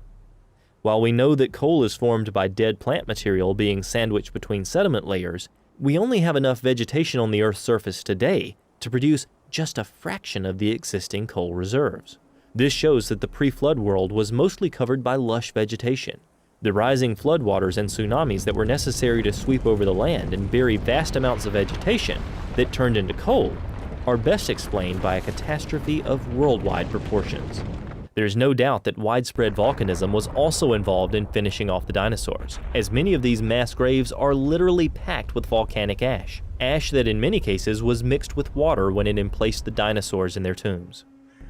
While we know that coal is formed by dead plant material being sandwiched between sediment layers, we only have enough vegetation on the Earth's surface today to produce just a fraction of the existing coal reserves. This shows that the pre-flood world was mostly covered by lush vegetation. The rising floodwaters and tsunamis that were necessary to sweep over the land and bury vast amounts of vegetation that turned into coal are best explained by a catastrophe of worldwide proportions. There's no doubt that widespread volcanism was also involved in finishing off the dinosaurs, as many of these mass graves are literally packed with volcanic ash, ash that in many cases was mixed with water when it emplaced the dinosaurs in their tombs.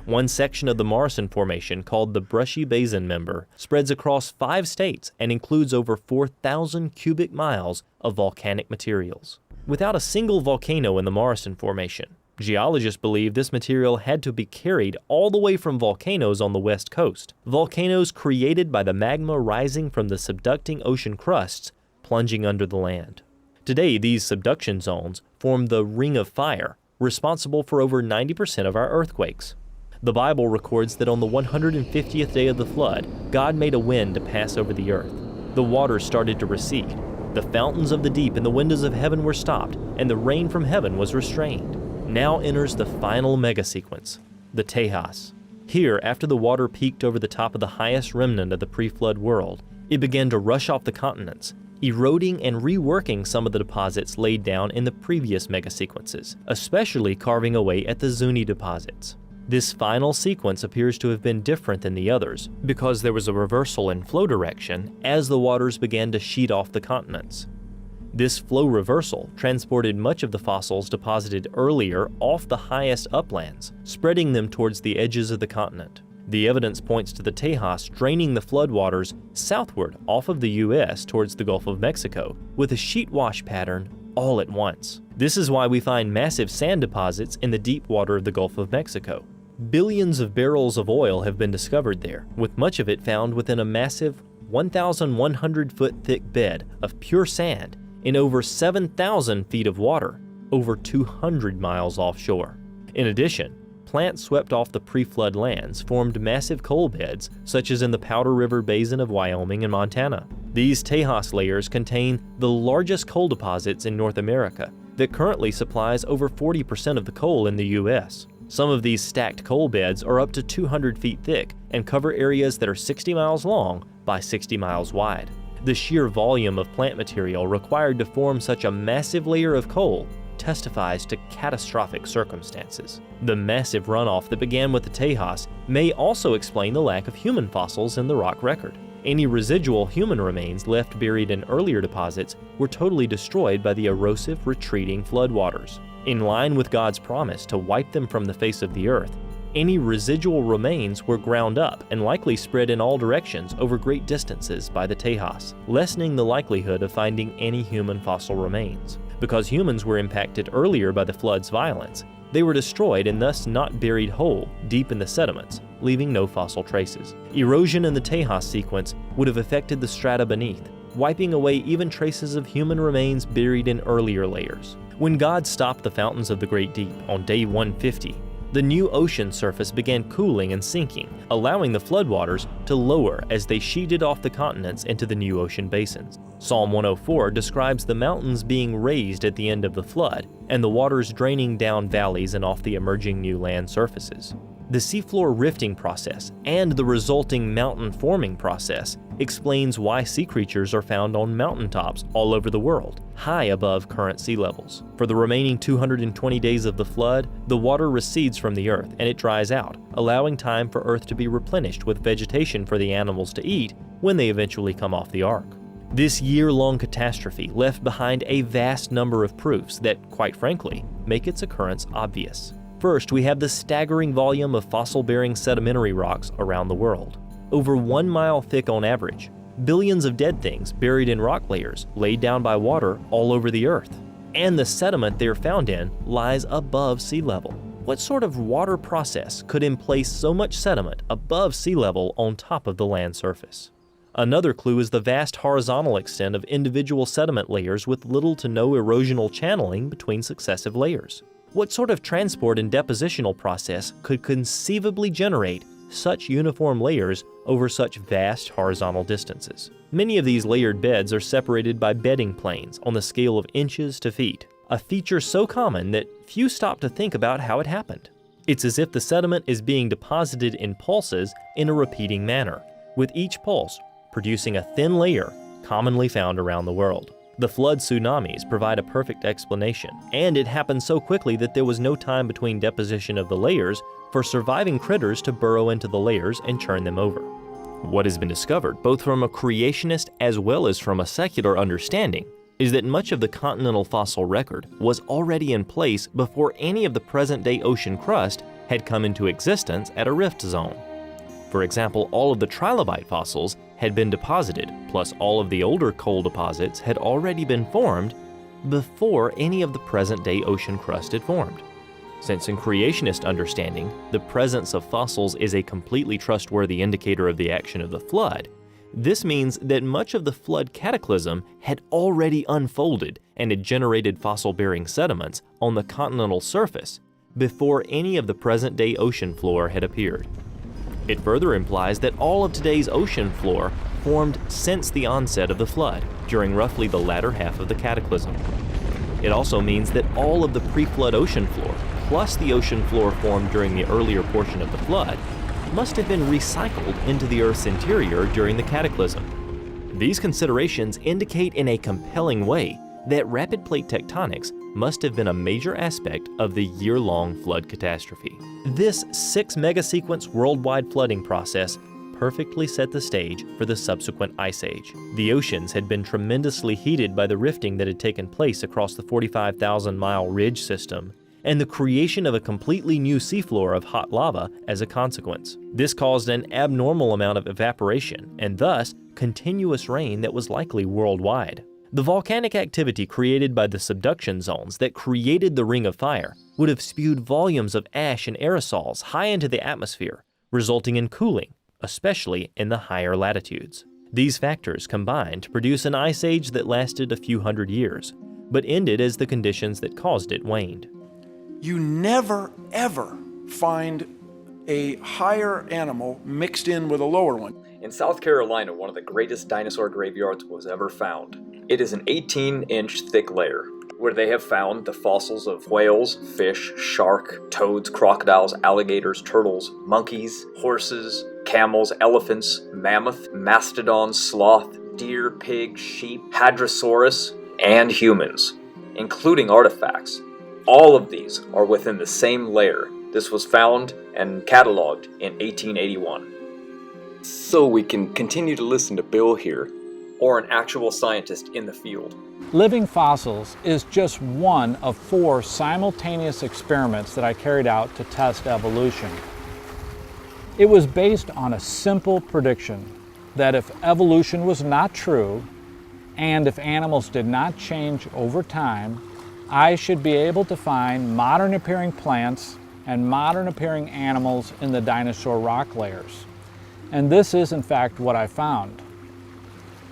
One section of the Morrison Formation, called the Brushy Basin Member, spreads across 5 states and includes over 4,000 cubic miles of volcanic materials. Without a single volcano in the Morrison Formation, geologists believe this material had to be carried all the way from volcanoes on the west coast, volcanoes created by the magma rising from the subducting ocean crusts plunging under the land. Today, these subduction zones form the Ring of Fire, responsible for over 90% of our earthquakes. The Bible records that on the 150th day of the flood, God made a wind to pass over the earth. The waters started to recede. The fountains of the deep and the windows of heaven were stopped, and the rain from heaven was restrained. Now enters the final mega-sequence, the Tejas. Here, after the water peaked over the top of the highest remnant of the pre-flood world, it began to rush off the continents, eroding and reworking some of the deposits laid down in the previous mega-sequences, especially carving away at the Zuni deposits. This final sequence appears to have been different than the others because there was a reversal in flow direction as the waters began to sheet off the continents. This flow reversal transported much of the fossils deposited earlier off the highest uplands, spreading them towards the edges of the continent. The evidence points to the Tejas draining the floodwaters southward off of the U.S. towards the Gulf of Mexico with a sheet wash pattern all at once. This is why we find massive sand deposits in the deep water of the Gulf of Mexico. Billions of barrels of oil have been discovered there, with much of it found within a massive 1,100-foot thick bed of pure sand in over 7,000 feet of water, over 200 miles offshore. In addition, plants swept off the pre-flood lands formed massive coal beds, such as in the Powder River Basin of Wyoming and Montana. These Tejas layers contain the largest coal deposits in North America that currently supplies over 40% of the coal in the U.S. Some of these stacked coal beds are up to 200 feet thick and cover areas that are 60 miles long by 60 miles wide. The sheer volume of plant material required to form such a massive layer of coal testifies to catastrophic circumstances. The massive runoff that began with the Tejas may also explain the lack of human fossils in the rock record. Any residual human remains left buried in earlier deposits were totally destroyed by the erosive, retreating floodwaters. In line with God's promise to wipe them from the face of the earth, any residual remains were ground up and likely spread in all directions over great distances by the Tejas, lessening the likelihood of finding any human fossil remains. Because humans were impacted earlier by the flood's violence, they were destroyed and thus not buried whole deep in the sediments, leaving no fossil traces. Erosion in the Tejas sequence would have affected the strata beneath, wiping away even traces of human remains buried in earlier layers. When God stopped the fountains of the Great Deep on day 150, the new ocean surface began cooling and sinking, allowing the floodwaters to lower as they sheeted off the continents into the new ocean basins. Psalm 104 describes the mountains being raised at the end of the flood, and the waters draining down valleys and off the emerging new land surfaces. The seafloor rifting process and the resulting mountain forming process explains why sea creatures are found on mountaintops all over the world, high above current sea levels. For the remaining 220 days of the flood, the water recedes from the earth and it dries out, allowing time for Earth to be replenished with vegetation for the animals to eat when they eventually come off the ark. This year-long catastrophe left behind a vast number of proofs that, quite frankly, make its occurrence obvious. First, we have the staggering volume of fossil-bearing sedimentary rocks around the world. Over 1 mile thick on average, billions of dead things buried in rock layers laid down by water all over the earth. And the sediment they're found in lies above sea level. What sort of water process could emplace so much sediment above sea level on top of the land surface? Another clue is the vast horizontal extent of individual sediment layers with little to no erosional channeling between successive layers. What sort of transport and depositional process could conceivably generate such uniform layers over such vast horizontal distances? Many of these layered beds are separated by bedding planes on the scale of inches to feet, a feature so common that few stop to think about how it happened. It's as if the sediment is being deposited in pulses in a repeating manner, with each pulse producing a thin layer commonly found around the world. The flood tsunamis provide a perfect explanation, and it happened so quickly that there was no time between deposition of the layers for surviving critters to burrow into the layers and churn them over. What has been discovered, both from a creationist as well as from a secular understanding, is that much of the continental fossil record was already in place before any of the present-day ocean crust had come into existence at a rift zone. For example, all of the trilobite fossils had been deposited, plus all of the older coal deposits had already been formed before any of the present-day ocean crust had formed. Since in creationist understanding, the presence of fossils is a completely trustworthy indicator of the action of the flood, this means that much of the flood cataclysm had already unfolded and had generated fossil-bearing sediments on the continental surface before any of the present-day ocean floor had appeared. It further implies that all of today's ocean floor formed since the onset of the flood, during roughly the latter half of the cataclysm. It also means that all of the pre-flood ocean floor, plus the ocean floor formed during the earlier portion of the flood, must have been recycled into the Earth's interior during the cataclysm. These considerations indicate in a compelling way that rapid plate tectonics must have been a major aspect of the year-long flood catastrophe. This 6-megasequence worldwide flooding process perfectly set the stage for the subsequent ice age. The oceans had been tremendously heated by the rifting that had taken place across the 45,000-mile ridge system, and the creation of a completely new seafloor of hot lava as a consequence. This caused an abnormal amount of evaporation, and thus continuous rain that was likely worldwide. The volcanic activity created by the subduction zones that created the ring of fire would have spewed volumes of ash and aerosols high into the atmosphere, resulting in cooling, especially in the higher latitudes. These factors combined to produce an ice age that lasted a few hundred years, but ended as the conditions that caused it waned. You never, ever find a higher animal mixed in with a lower one. In South Carolina, one of the greatest dinosaur graveyards was ever found. It is an 18-inch thick layer, where they have found the fossils of whales, fish, shark, toads, crocodiles, alligators, turtles, monkeys, horses, camels, elephants, mammoth, mastodon, sloth, deer, pig, sheep, hadrosaurus, and humans, including artifacts. All of these are within the same layer. This was found and cataloged in 1881. So we can continue to listen to Bill here, or an actual scientist in the field. Living fossils is just one of 4 simultaneous experiments that I carried out to test evolution. It was based on a simple prediction that if evolution was not true, and if animals did not change over time, I should be able to find modern appearing plants and modern appearing animals in the dinosaur rock layers. And this is in fact what I found.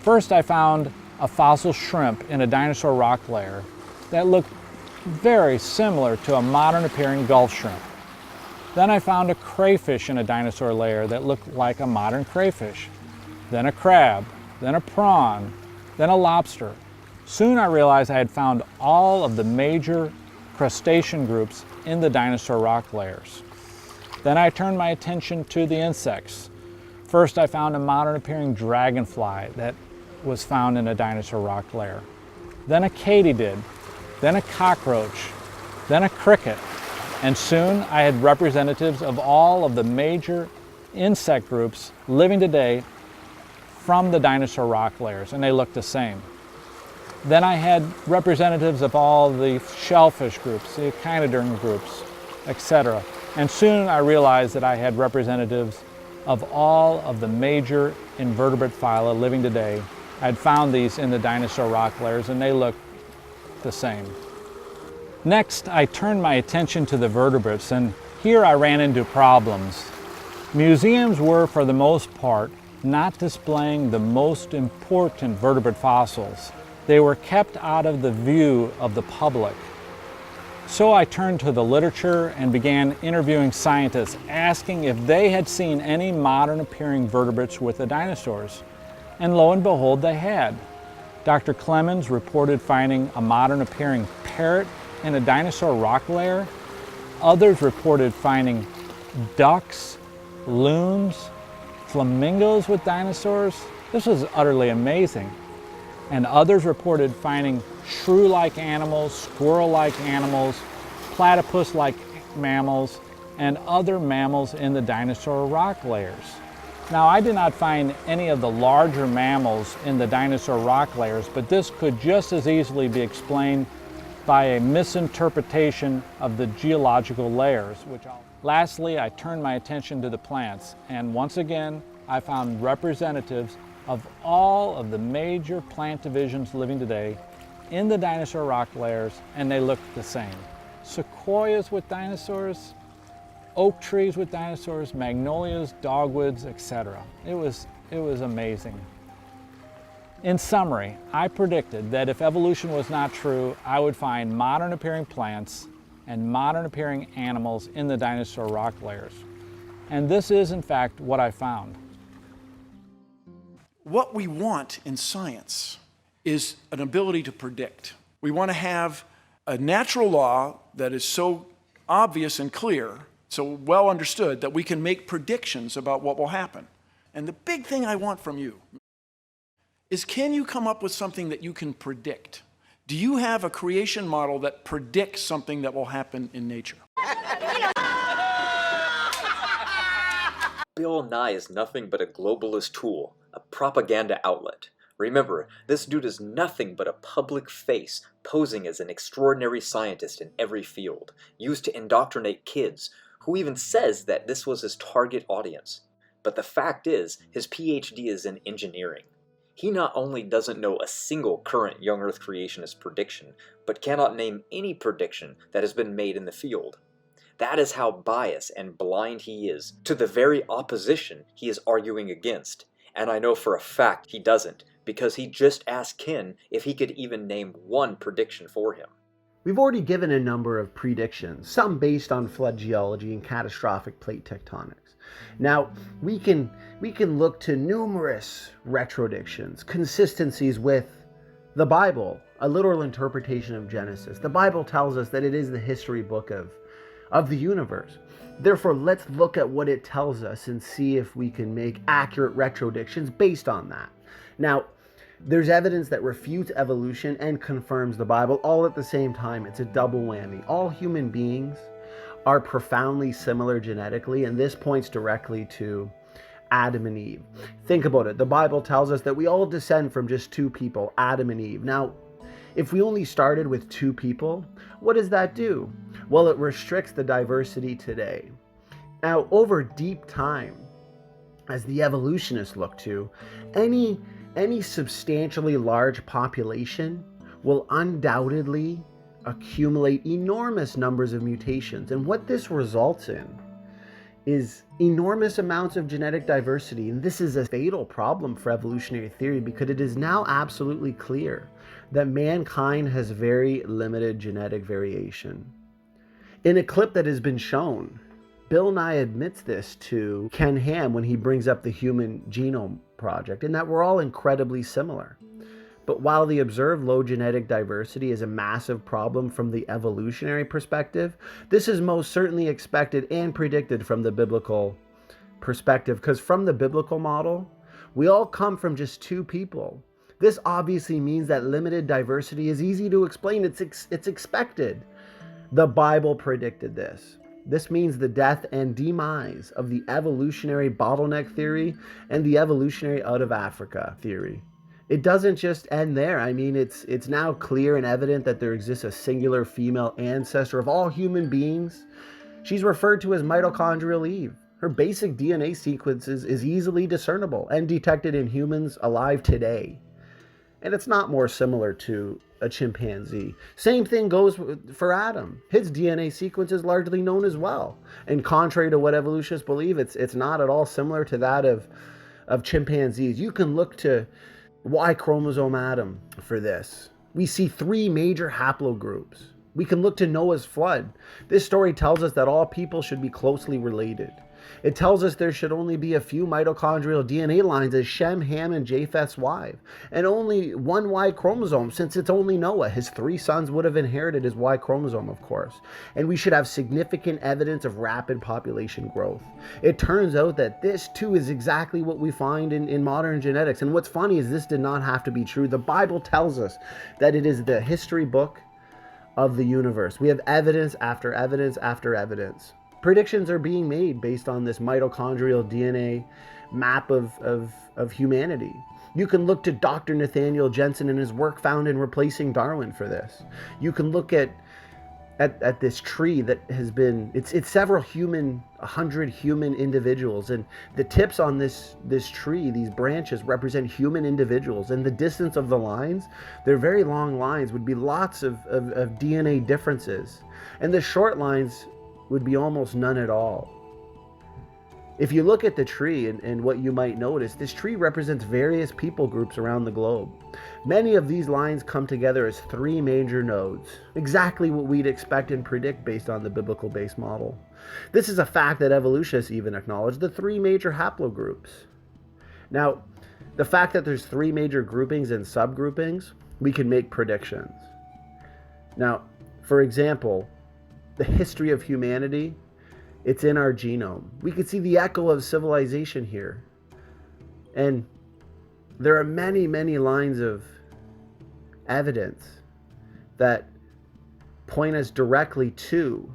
First, I found a fossil shrimp in a dinosaur rock layer that looked very similar to a modern appearing Gulf shrimp. Then I found a crayfish in a dinosaur layer that looked like a modern crayfish. Then a crab, then a prawn, then a lobster. Soon I realized I had found all of the major crustacean groups in the dinosaur rock layers. Then I turned my attention to the insects. First, I found a modern appearing dragonfly that was found in a dinosaur rock layer. Then a katydid, then a cockroach, then a cricket. And soon I had representatives of all of the major insect groups living today from the dinosaur rock layers, and they looked the same. Then I had representatives of all the shellfish groups, the echinoderm groups, etc. And soon I realized that I had representatives of all of the major invertebrate phyla living today. I'd found these in the dinosaur rock layers, and they looked the same. Next, I turned my attention to the vertebrates, and here I ran into problems. Museums were, for the most part, not displaying the most important vertebrate fossils. They were kept out of the view of the public. So I turned to the literature and began interviewing scientists, asking if they had seen any modern appearing vertebrates with the dinosaurs. And lo and behold, they had. Dr. Clemens reported finding a modern appearing parrot in a dinosaur rock layer. Others reported finding ducks, loons, flamingos with dinosaurs. This was utterly amazing. And others reported finding shrew-like animals, squirrel-like animals, platypus-like mammals, and other mammals in the dinosaur rock layers. Now, I did not find any of the larger mammals in the dinosaur rock layers, but this could just as easily be explained by a misinterpretation of the geological layers. Lastly, I turned my attention to the plants, and once again, I found representatives of all of the major plant divisions living today in the dinosaur rock layers, and they looked the same. Sequoias with dinosaurs, oak trees with dinosaurs, magnolias, dogwoods, etc. It was amazing. In summary, I predicted that if evolution was not true, I would find modern appearing plants and modern appearing animals in the dinosaur rock layers. And this is in fact what I found. What we want in science is an ability to predict. We want to have a natural law that is so obvious and clear, so well understood, that we can make predictions about what will happen. And the big thing I want from you is, can you come up with something that you can predict? Do you have a creation model that predicts something that will happen in nature? Bill Nye is nothing but a globalist tool, a propaganda outlet. Remember, this dude is nothing but a public face posing as an extraordinary scientist in every field, used to indoctrinate kids, who even says that this was his target audience. But the fact is, his PhD is in engineering. He not only doesn't know a single current young Earth creationist prediction, but cannot name any prediction that has been made in the field. That is how biased and blind he is to the very opposition he is arguing against. And I know for a fact he doesn't, because he just asked Ken if he could even name one prediction for him. We've already given a number of predictions, some based on flood geology and catastrophic plate tectonics. Now, we can look to numerous retrodictions, consistencies with the Bible, a literal interpretation of Genesis. The Bible tells us that it is the history book of the universe. Therefore, let's look at what it tells us and see if we can make accurate retrodictions based on that. Now, there's evidence that refutes evolution and confirms the Bible all at the same time. It's a double whammy. All human beings are profoundly similar genetically, and this points directly to Adam and Eve. Think about it. The Bible tells us that we all descend from just two people, Adam and Eve. Now, if we only started with two people, what does that do? Well, it restricts the diversity today. Now, over deep time, as the evolutionists look to, any substantially large population will undoubtedly accumulate enormous numbers of mutations. And what this results in is enormous amounts of genetic diversity. And this is a fatal problem for evolutionary theory, because it is now absolutely clear that mankind has very limited genetic variation. In a clip that has been shown, Bill Nye admits this to Ken Ham when he brings up the Human Genome Project, and that we're all incredibly similar. But while the observed low genetic diversity is a massive problem from the evolutionary perspective, this is most certainly expected and predicted from the biblical perspective, because from the biblical model, we all come from just two people. This obviously means that limited diversity is easy to explain. It's expected. The Bible predicted this. This means the death and demise of the evolutionary bottleneck theory and the evolutionary out of Africa theory. It doesn't just end there. I mean, it's now clear and evident that there exists a singular female ancestor of all human beings. She's referred to as mitochondrial Eve. Her basic DNA sequence is easily discernible and detected in humans alive today. And it's not more similar to a chimpanzee. Same thing goes for Adam. His DNA sequence is largely known as well. And contrary to what evolutionists believe, it's not at all similar to that of chimpanzees. You can look to Y chromosome Adam for this. We see three major haplogroups. We can look to Noah's flood. This story tells us that all people should be closely related. It tells us there should only be a few mitochondrial DNA lines as Shem, Ham, and Japheth's wife, and only one Y chromosome, since it's only Noah. His three sons would have inherited his Y chromosome, of course. And we should have significant evidence of rapid population growth. It turns out that this, too, is exactly what we find in modern genetics. And what's funny is this did not have to be true. The Bible tells us that it is the history book of the universe. We have evidence after evidence after evidence. Predictions are being made based on this mitochondrial DNA map of humanity. You can look to Dr. Nathaniel Jensen and his work found in replacing Darwin for this. You can look at this tree that has been, it's several 100 human individuals, and the tips on this tree, these branches, represent human individuals, and the distance of the lines, they're very long lines, would be lots of DNA differences, and the short lines would be almost none at all. If you look at the tree and what you might notice, this tree represents various people groups around the globe. Many of these lines come together as three major nodes, exactly what we'd expect and predict based on the biblical base model. This is a fact that evolutionists even acknowledge, the three major haplogroups. Now, the fact that there's three major groupings and subgroupings, we can make predictions. Now, for example, the history of humanity, it's in our genome. We can see the echo of civilization here. And there are many, many lines of evidence that point us directly to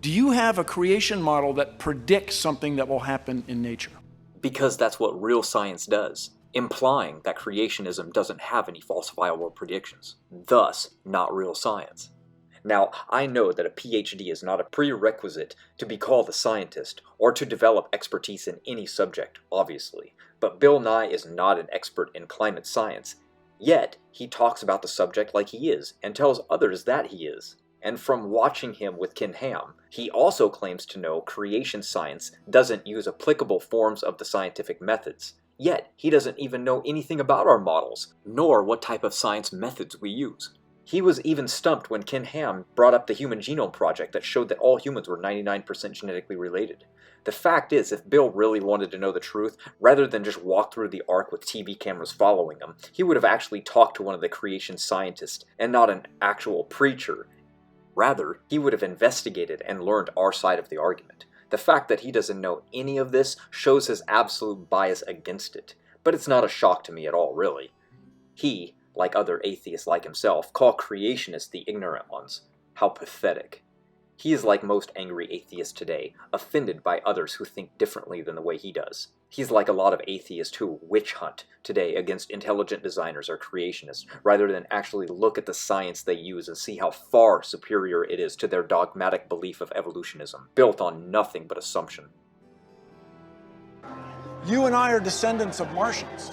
Do you have a creation model that predicts something that will happen in nature? Because that's what real science does, implying that creationism doesn't have any falsifiable predictions, thus not real science. Now, I know that a PhD is not a prerequisite to be called a scientist or to develop expertise in any subject, obviously, but Bill Nye is not an expert in climate science, yet he talks about the subject like he is and tells others that he is. And from watching him with Ken Ham, he also claims to know creation science doesn't use applicable forms of the scientific methods. Yet, he doesn't even know anything about our models, nor what type of science methods we use. He was even stumped when Ken Ham brought up the Human Genome Project that showed that all humans were 99% genetically related. The fact is, if Bill really wanted to know the truth, rather than just walk through the ark with TV cameras following him, he would have actually talked to one of the creation scientists, and not an actual preacher. Rather, he would have investigated and learned our side of the argument. The fact that he doesn't know any of this shows his absolute bias against it, but it's not a shock to me at all, really. He, like other atheists like himself, call creationists the ignorant ones. How pathetic. He is like most angry atheists today, offended by others who think differently than the way he does. He's like a lot of atheists who witch hunt today against intelligent designers or creationists, rather than actually look at the science they use and see how far superior it is to their dogmatic belief of evolutionism, built on nothing but assumption. You and I are descendants of Martians.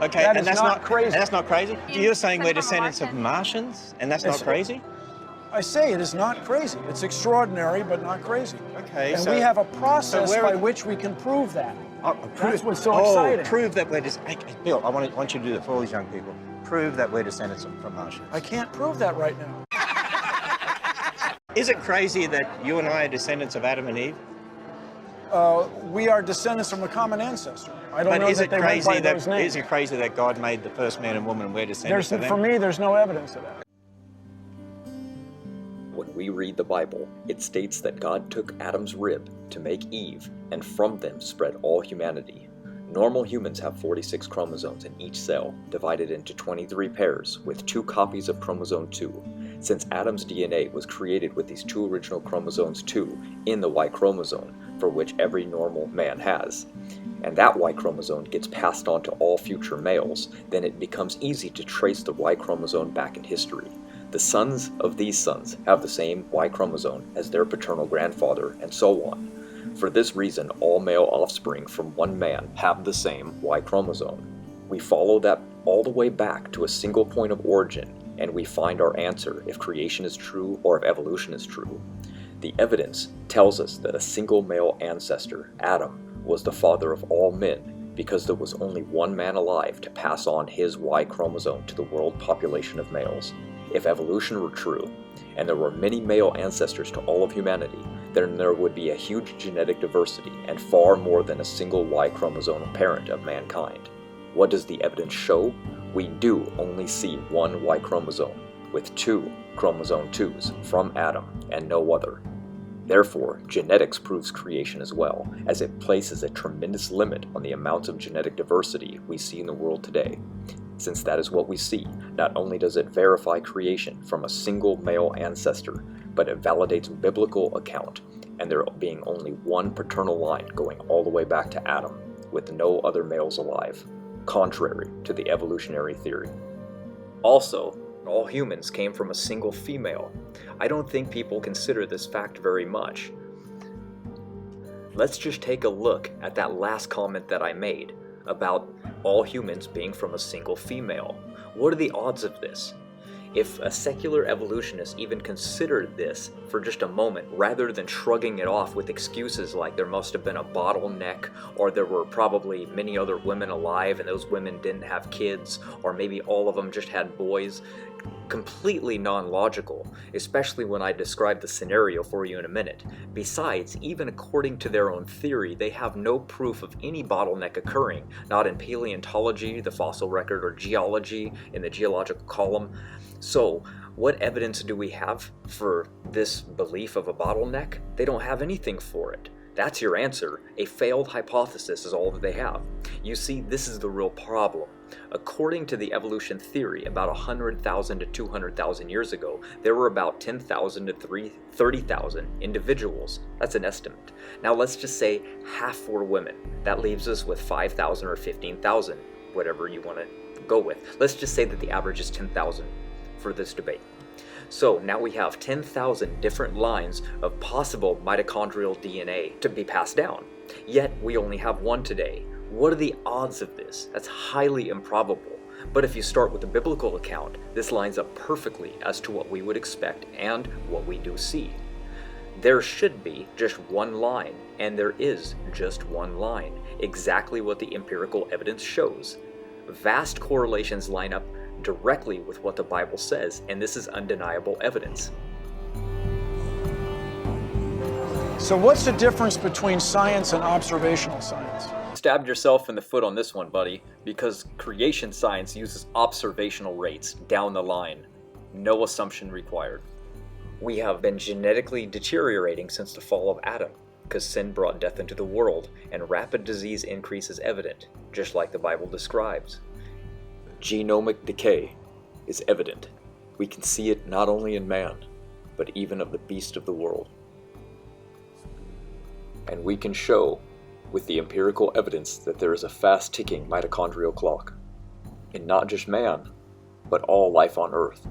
Okay, That and is that's not crazy. And that's not crazy? You're saying we're descendants of Martians, and that's not crazy? I say it is not crazy. It's extraordinary, but not crazy. Okay, and so we have a process where- by which we can prove that. That's what's so exciting. Prove that we're Bill, I want you to do that for all these young people. Prove that we're descendants from Martians. I can't prove that right now. Is it crazy that you and I are descendants of Adam and Eve? We are descendants from a common ancestor. I don't But know is that it they went by crazy those that names. is it crazy that God made the first man and woman and we're descendants of them? For me, there's no evidence of that. When we read the Bible, it states that God took Adam's rib to make Eve, and from them spread all humanity. Normal humans have 46 chromosomes in each cell, divided into 23 pairs, with 2 copies of chromosome 2. Since Adam's DNA was created with these 2 original chromosomes 2 in the Y chromosome, for which every normal man has, and that Y chromosome gets passed on to all future males, then it becomes easy to trace the Y chromosome back in history. The sons of these sons have the same Y chromosome as their paternal grandfather, and so on. For this reason, all male offspring from one man have the same Y chromosome. We follow that all the way back to a single point of origin, and we find our answer if creation is true or if evolution is true. The evidence tells us that a single male ancestor, Adam, was the father of all men because there was only one man alive to pass on his Y chromosome to the world population of males. If evolution were true, and there were many male ancestors to all of humanity, then there would be a huge genetic diversity and far more than a single Y chromosome parent of mankind. What does the evidence show? We do only see one Y chromosome, with 2 chromosome 2s from Adam and no other. Therefore, genetics proves creation as well, as it places a tremendous limit on the amounts of genetic diversity we see in the world today. Since that is what we see, not only does it verify creation from a single male ancestor, but it validates biblical account, and there being only one paternal line going all the way back to Adam, with no other males alive, contrary to the evolutionary theory. Also, all humans came from a single female. I don't think people consider this fact very much. Let's just take a look at that last comment that I made about all humans being from a single female. What are the odds of this? If a secular evolutionist even considered this for just a moment, rather than shrugging it off with excuses like there must have been a bottleneck, or there were probably many other women alive and those women didn't have kids, or maybe all of them just had boys, completely non-logical, especially when I describe the scenario for you in a minute. Besides, even according to their own theory, they have no proof of any bottleneck occurring, not in paleontology, the fossil record, or geology, in the geological column. So, what evidence do we have for this belief of a bottleneck? They don't have anything for it. That's your answer. A failed hypothesis is all that they have. You see, this is the real problem. According to the evolution theory, about 100,000 to 200,000 years ago, there were about 10,000 to 30,000 individuals. That's an estimate. Now let's just say half were women. That leaves us with 5,000 or 15,000, whatever you want to go with. Let's just say that the average is 10,000 for this debate. So now we have 10,000 different lines of possible mitochondrial DNA to be passed down. Yet we only have one today. What are the odds of this? That's highly improbable. But if you start with the biblical account, this lines up perfectly as to what we would expect and what we do see. There should be just one line, and there is just one line, exactly what the empirical evidence shows. Vast correlations line up directly with what the Bible says, and this is undeniable evidence. So what's the difference between science and observational science? Stabbed yourself in the foot on this one, buddy, because creation science uses observational rates down the line. No assumption required. We have been genetically deteriorating since the fall of Adam, because sin brought death into the world, and rapid disease increase is evident, just like the Bible describes. Genomic decay is evident. We can see it not only in man, but even of the beast of the world. And we can show, with the empirical evidence, that there is a fast-ticking mitochondrial clock, in not just man, but all life on Earth.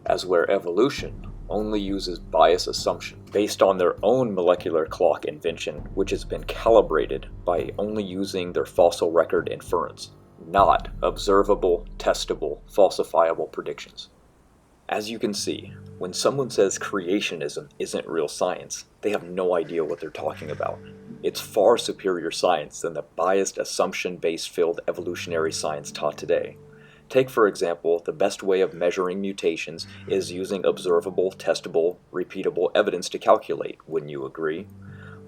As where evolution only uses bias assumption based on their own molecular clock invention, which has been calibrated by only using their fossil record inference, not observable, testable, falsifiable predictions. As you can see, when someone says creationism isn't real science, they have no idea what they're talking about. It's far superior science than the biased assumption-based filled evolutionary science taught today. Take, for example, the best way of measuring mutations is using observable, testable, repeatable evidence to calculate, wouldn't you agree?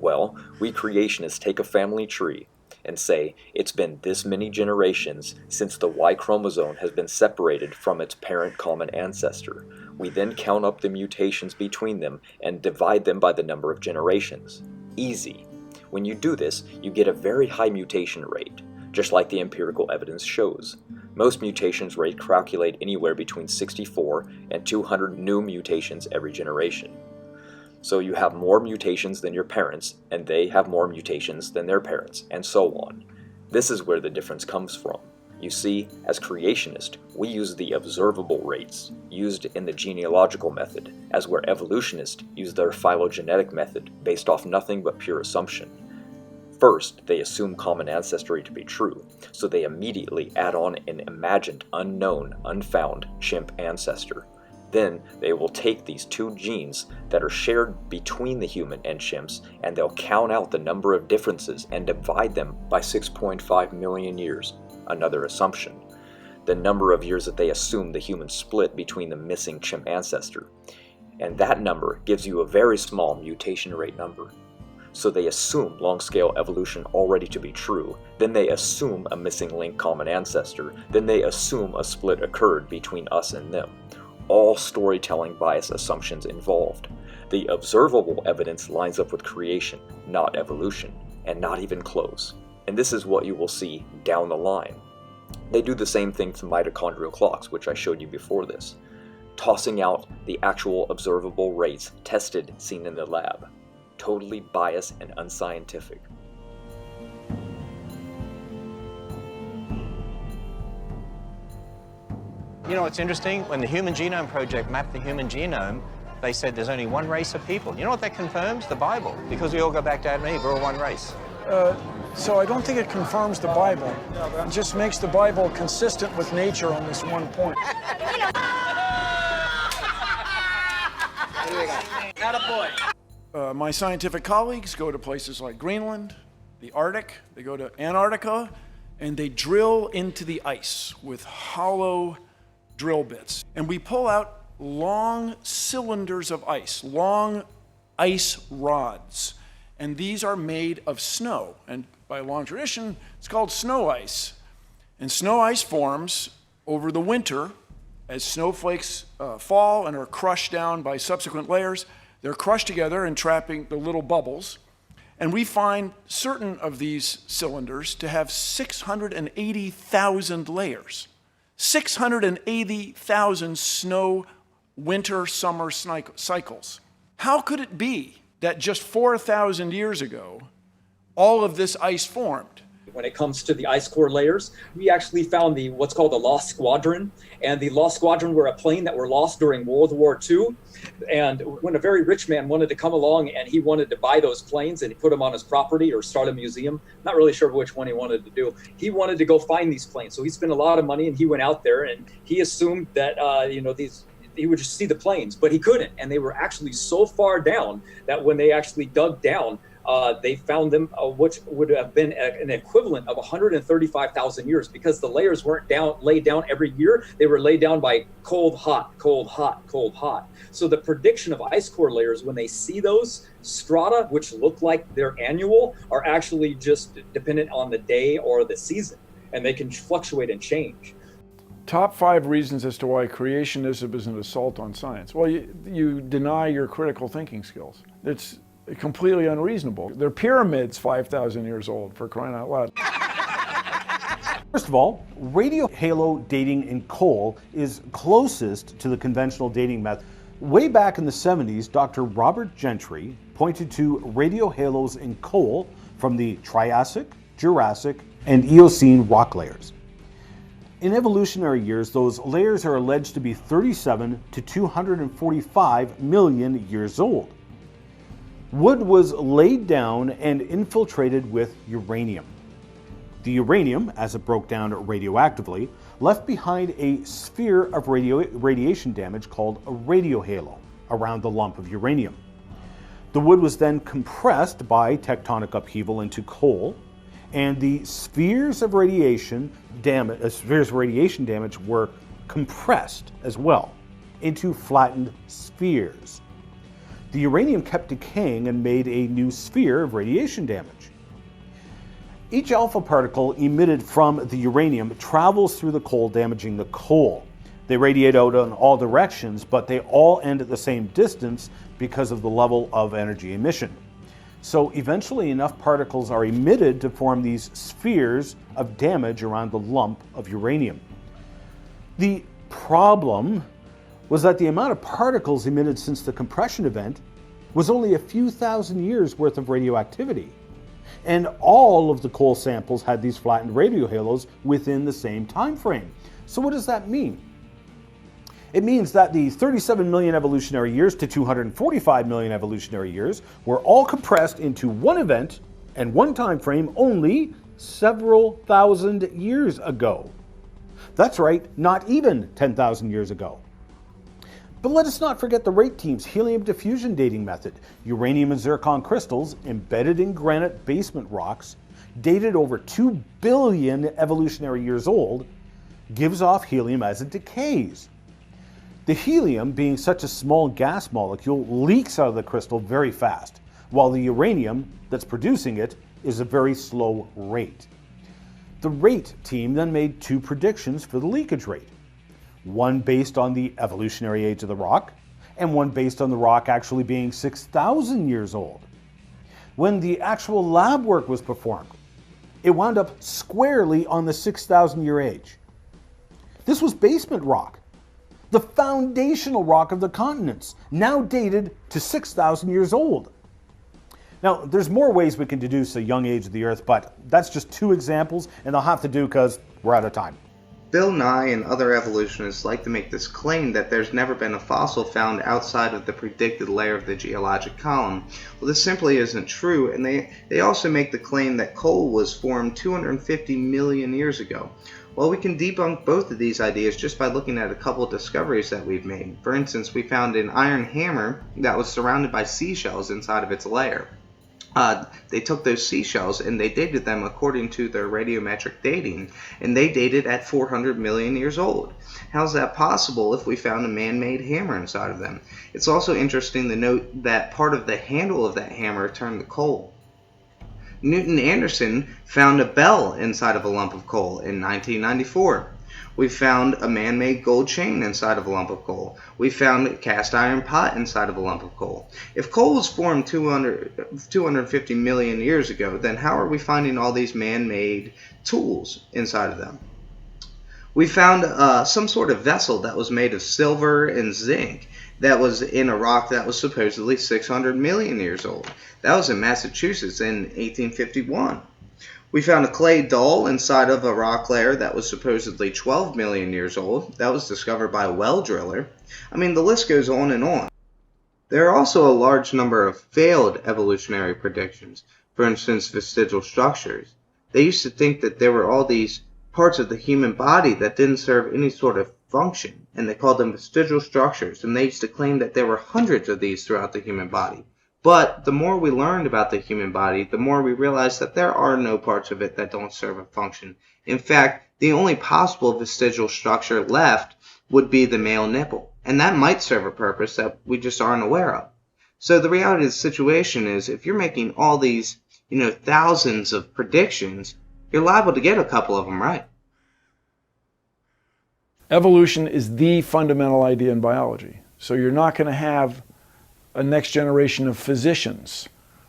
Well, we creationists take a family tree and say it's been this many generations since the Y chromosome has been separated from its parent common ancestor. We then count up the mutations between them and divide them by the number of generations. Easy. When you do this, you get a very high mutation rate, just like the empirical evidence shows. Most mutations rate calculate anywhere between 64 and 200 new mutations every generation. So you have more mutations than your parents, and they have more mutations than their parents, and so on. This is where the difference comes from. You see, as creationists, we use the observable rates, used in the genealogical method, as where evolutionists use their phylogenetic method, based off nothing but pure assumption. First, they assume common ancestry to be true, so they immediately add on an imagined, unknown, unfound chimp ancestor. Then they will take these two genes that are shared between the human and chimps, and they'll count out the number of differences and divide them by 6.5 million years, another assumption. The number of years that they assume the human split between the missing chimp ancestor. And that number gives you a very small mutation rate number. So they assume long-scale evolution already to be true, then they assume a missing link common ancestor, then they assume a split occurred between us and them. All storytelling bias assumptions involved. The observable evidence lines up with creation, not evolution, and not even close. And this is what you will see down the line. They do the same thing to mitochondrial clocks, which I showed you before this, tossing out the actual observable rates tested, seen in the lab. Totally biased and unscientific. You know what's interesting? When the Human Genome Project mapped the human genome, they said there's only one race of people. You know what that confirms? The Bible. Because we all go back to Adam and Eve, we're all one race. So I don't think it confirms the Bible. It just makes the Bible consistent with nature on this one point. My scientific colleagues go to places like Greenland, the Arctic, they go to Antarctica, and they drill into the ice with hollow drill bits. And we pull out long cylinders of ice, long ice rods. And these are made of snow. And by long tradition, it's called snow ice. And snow ice forms over the winter as snowflakes fall and are crushed down by subsequent layers. They're crushed together and trapping the little bubbles. And we find certain of these cylinders to have 680,000 layers. 680,000 snow, winter, summer cycles. How could it be that just 4,000 years ago, all of this ice formed? When it comes to the ice core layers, we actually found what's called the Lost Squadron. And the Lost Squadron were a plane that were lost during World War II. And when a very rich man wanted to come along and he wanted to buy those planes and he put them on his property or start a museum, not really sure which one he wanted to do. He wanted to go find these planes. So he spent a lot of money and he went out there and he assumed that, he would just see the planes, but he couldn't. And they were actually so far down that when they actually dug down, they found them, which would have been an equivalent of 135,000 years, because the layers weren't laid down every year. They were laid down by cold, hot, cold, hot, cold, hot. So the prediction of ice core layers, when they see those strata, which look like they're annual, are actually just dependent on the day or the season, and they can fluctuate and change. Top 5 reasons as to why creationism is an assault on science. Well, you deny your critical thinking skills. It's completely unreasonable. They're pyramids 5,000 years old, for crying out loud. First of all, radio halo dating in coal is closest to the conventional dating method. Way back in the 70s, Dr. Robert Gentry pointed to radio halos in coal from the Triassic, Jurassic, and Eocene rock layers. In evolutionary years, those layers are alleged to be 37 to 245 million years old. Wood was laid down and infiltrated with uranium. The uranium, as it broke down radioactively, left behind a sphere of radiation damage called a radiohalo around the lump of uranium. The wood was then compressed by tectonic upheaval into coal, and the spheres of radiation damage were compressed as well into flattened spheres. The uranium kept decaying and made a new sphere of radiation damage. Each alpha particle emitted from the uranium travels through the coal, damaging the coal. They radiate out in all directions, but they all end at the same distance because of the level of energy emission. So eventually enough particles are emitted to form these spheres of damage around the lump of uranium. The problem was that the amount of particles emitted since the compression event was only a few thousand years worth of radioactivity. And all of the coal samples had these flattened radiohalos within the same time frame. So what does that mean? It means that the 37 million evolutionary years to 245 million evolutionary years were all compressed into one event and one time frame only several thousand years ago. That's right, not even 10,000 years ago. But let us not forget the rate team's helium diffusion dating method. Uranium and zircon crystals embedded in granite basement rocks, dated over 2 billion evolutionary years old, gives off helium as it decays. The helium, being such a small gas molecule, leaks out of the crystal very fast, while the uranium that's producing it is a very slow rate. The rate team then made 2 predictions for the leakage rate. One based on the evolutionary age of the rock, and one based on the rock actually being 6,000 years old. When the actual lab work was performed, it wound up squarely on the 6,000 year age. This was basement rock, the foundational rock of the continents, now dated to 6,000 years old. Now, there's more ways we can deduce a young age of the Earth, but that's just 2 examples, and I'll have to do because we're out of time. Bill Nye and other evolutionists like to make this claim that there's never been a fossil found outside of the predicted layer of the geologic column. Well, this simply isn't true, and they also make the claim that coal was formed 250 million years ago. Well, we can debunk both of these ideas just by looking at a couple of discoveries that we've made. For instance, we found an iron hammer that was surrounded by seashells inside of its layer. They took those seashells and they dated them according to their radiometric dating, and they dated at 400 million years old. How's that possible if we found a man-made hammer inside of them? It's also interesting to note that part of the handle of that hammer turned to coal. Newton Anderson found a bell inside of a lump of coal in 1994. We found a man-made gold chain inside of a lump of coal. We found a cast iron pot inside of a lump of coal. If coal was formed 250 million years ago, then how are we finding all these man-made tools inside of them? We found some sort of vessel that was made of silver and zinc that was in a rock that was supposedly 600 million years old. That was in Massachusetts in 1851. We found a clay doll inside of a rock layer that was supposedly 12 million years old. That was discovered by a well driller. I mean, the list goes on and on. There are also a large number of failed evolutionary predictions. For instance, vestigial structures. They used to think that there were all these parts of the human body that didn't serve any sort of function, and they called them vestigial structures, and they used to claim that there were hundreds of these throughout the human body. But the more we learned about the human body, the more we realized that there are no parts of it that don't serve a function. In fact, the only possible vestigial structure left would be the male nipple, and that might serve a purpose that we just aren't aware of. So the reality of the situation is, if you're making all these, thousands of predictions, you're liable to get a couple of them right. Evolution is the fundamental idea in biology. So you're not going to have a next generation of physicians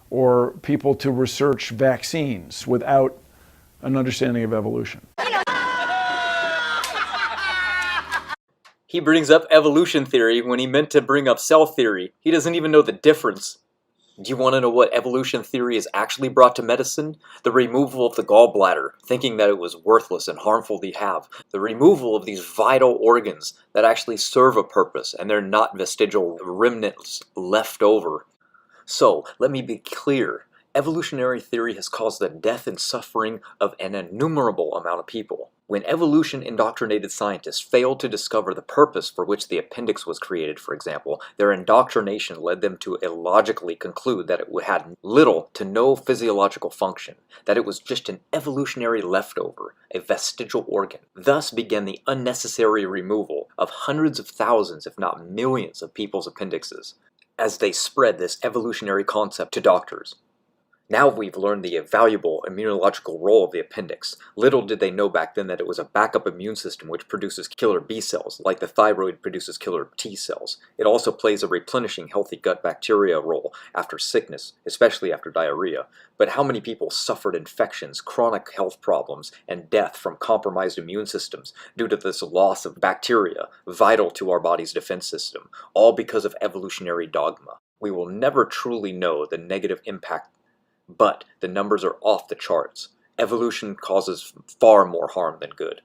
or people to research vaccines without an understanding of evolution. He brings up evolution theory when he meant to bring up cell theory. He doesn't even know the difference. Do you want to know what evolution theory has actually brought to medicine? The removal of the gallbladder, thinking that it was worthless and harmful to have. The removal of these vital organs that actually serve a purpose, and they're not vestigial remnants left over. So, let me be clear. Evolutionary theory has caused the death and suffering of an innumerable amount of people. When evolution indoctrinated scientists failed to discover the purpose for which the appendix was created, for example, their indoctrination led them to illogically conclude that it had little to no physiological function, that it was just an evolutionary leftover, a vestigial organ. Thus began the unnecessary removal of hundreds of thousands, if not millions, of people's appendixes, as they spread this evolutionary concept to doctors. Now we've learned the valuable immunological role of the appendix. Little did they know back then that it was a backup immune system which produces killer B cells, like the thyroid produces killer T cells. It also plays a replenishing healthy gut bacteria role after sickness, especially after diarrhea. But how many people suffered infections, chronic health problems, and death from compromised immune systems due to this loss of bacteria, vital to our body's defense system, all because of evolutionary dogma? We will never truly know the negative impact, but the numbers are off the charts. Evolution causes far more harm than good.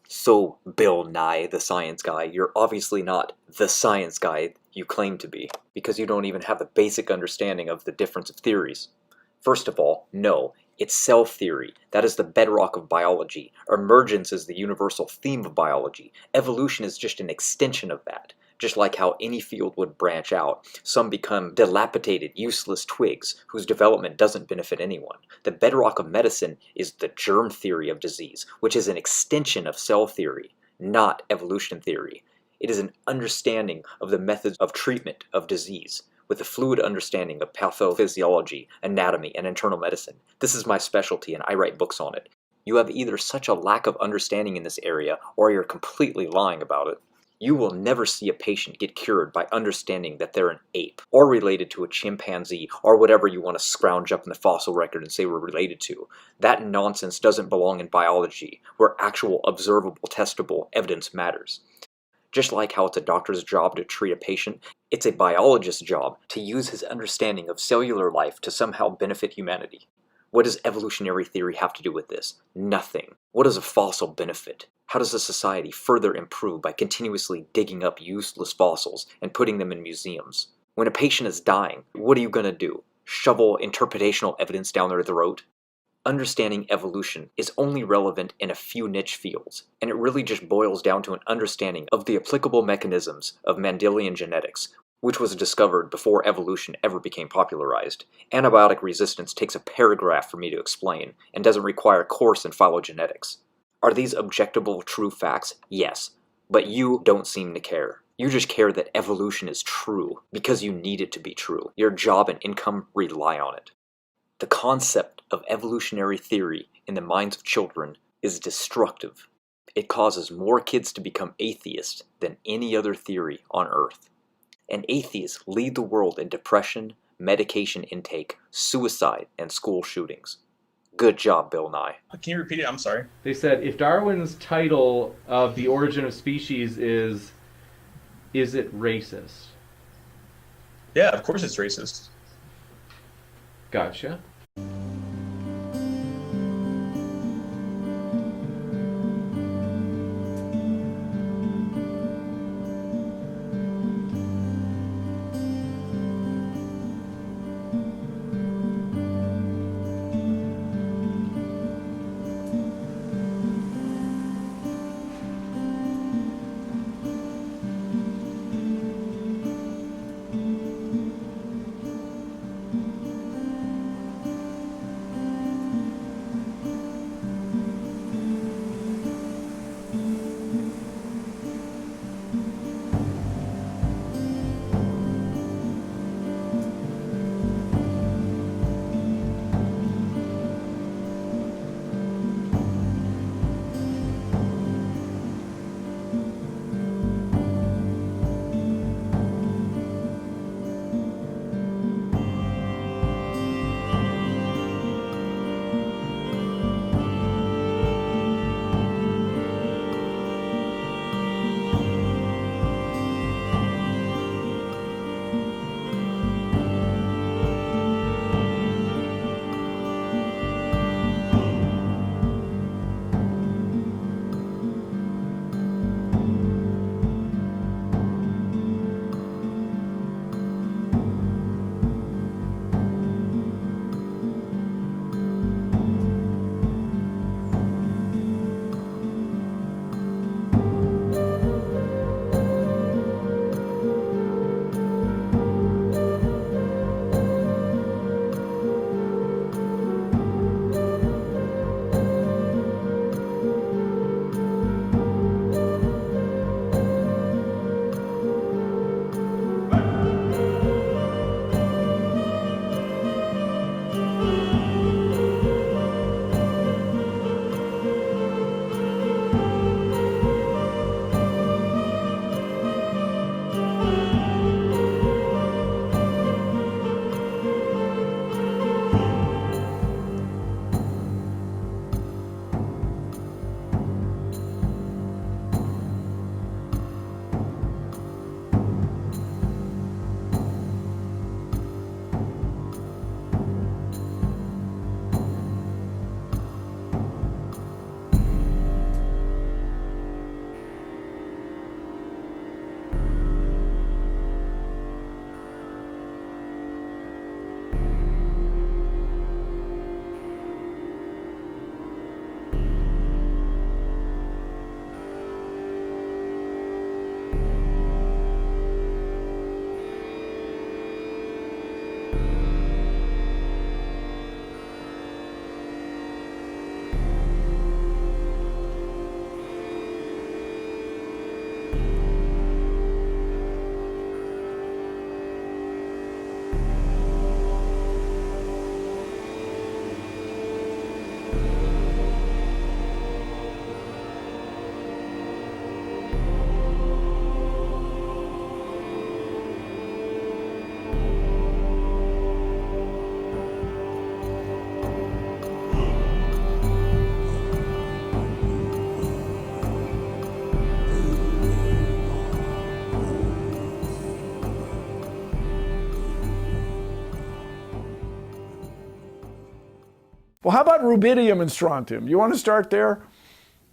So, Bill Nye, the science guy, you're obviously not the science guy you claim to be, because you don't even have the basic understanding of the difference of theories. First of all, no, it's cell theory. That is the bedrock of biology. Emergence is the universal theme of biology. Evolution is just an extension of that. Just like how any field would branch out, some become dilapidated, useless twigs whose development doesn't benefit anyone. The bedrock of medicine is the germ theory of disease, which is an extension of cell theory, not evolution theory. It is an understanding of the methods of treatment of disease, with a fluid understanding of pathophysiology, anatomy, and internal medicine. This is my specialty, and I write books on it. You have either such a lack of understanding in this area, or you're completely lying about it. You will never see a patient get cured by understanding that they're an ape, or related to a chimpanzee, or whatever you want to scrounge up in the fossil record and say we're related to. That nonsense doesn't belong in biology, where actual observable, testable evidence matters. Just like how it's a doctor's job to treat a patient, it's a biologist's job to use his understanding of cellular life to somehow benefit humanity. What does evolutionary theory have to do with this? Nothing. What does a fossil benefit? How does a society further improve by continuously digging up useless fossils and putting them in museums? When a patient is dying, what are you going to do? Shovel interpretational evidence down their throat? Understanding evolution is only relevant in a few niche fields, and it really just boils down to an understanding of the applicable mechanisms of Mendelian genetics, which was discovered before evolution ever became popularized. Antibiotic resistance takes a paragraph for me to explain, and doesn't require a course in phylogenetics. Are these objectable true facts? Yes, but you don't seem to care. You just care that evolution is true, because you need it to be true. Your job and income rely on it. The concept of evolutionary theory in the minds of children is destructive. It causes more kids to become atheists than any other theory on Earth. And atheists lead the world in depression, medication intake, suicide, and school shootings. Good job, Bill Nye. Can you repeat it? I'm sorry. They said, if Darwin's title of The Origin of Species is it racist? Yeah, of course it's racist. Gotcha. Well, how about rubidium and strontium? You want to start there?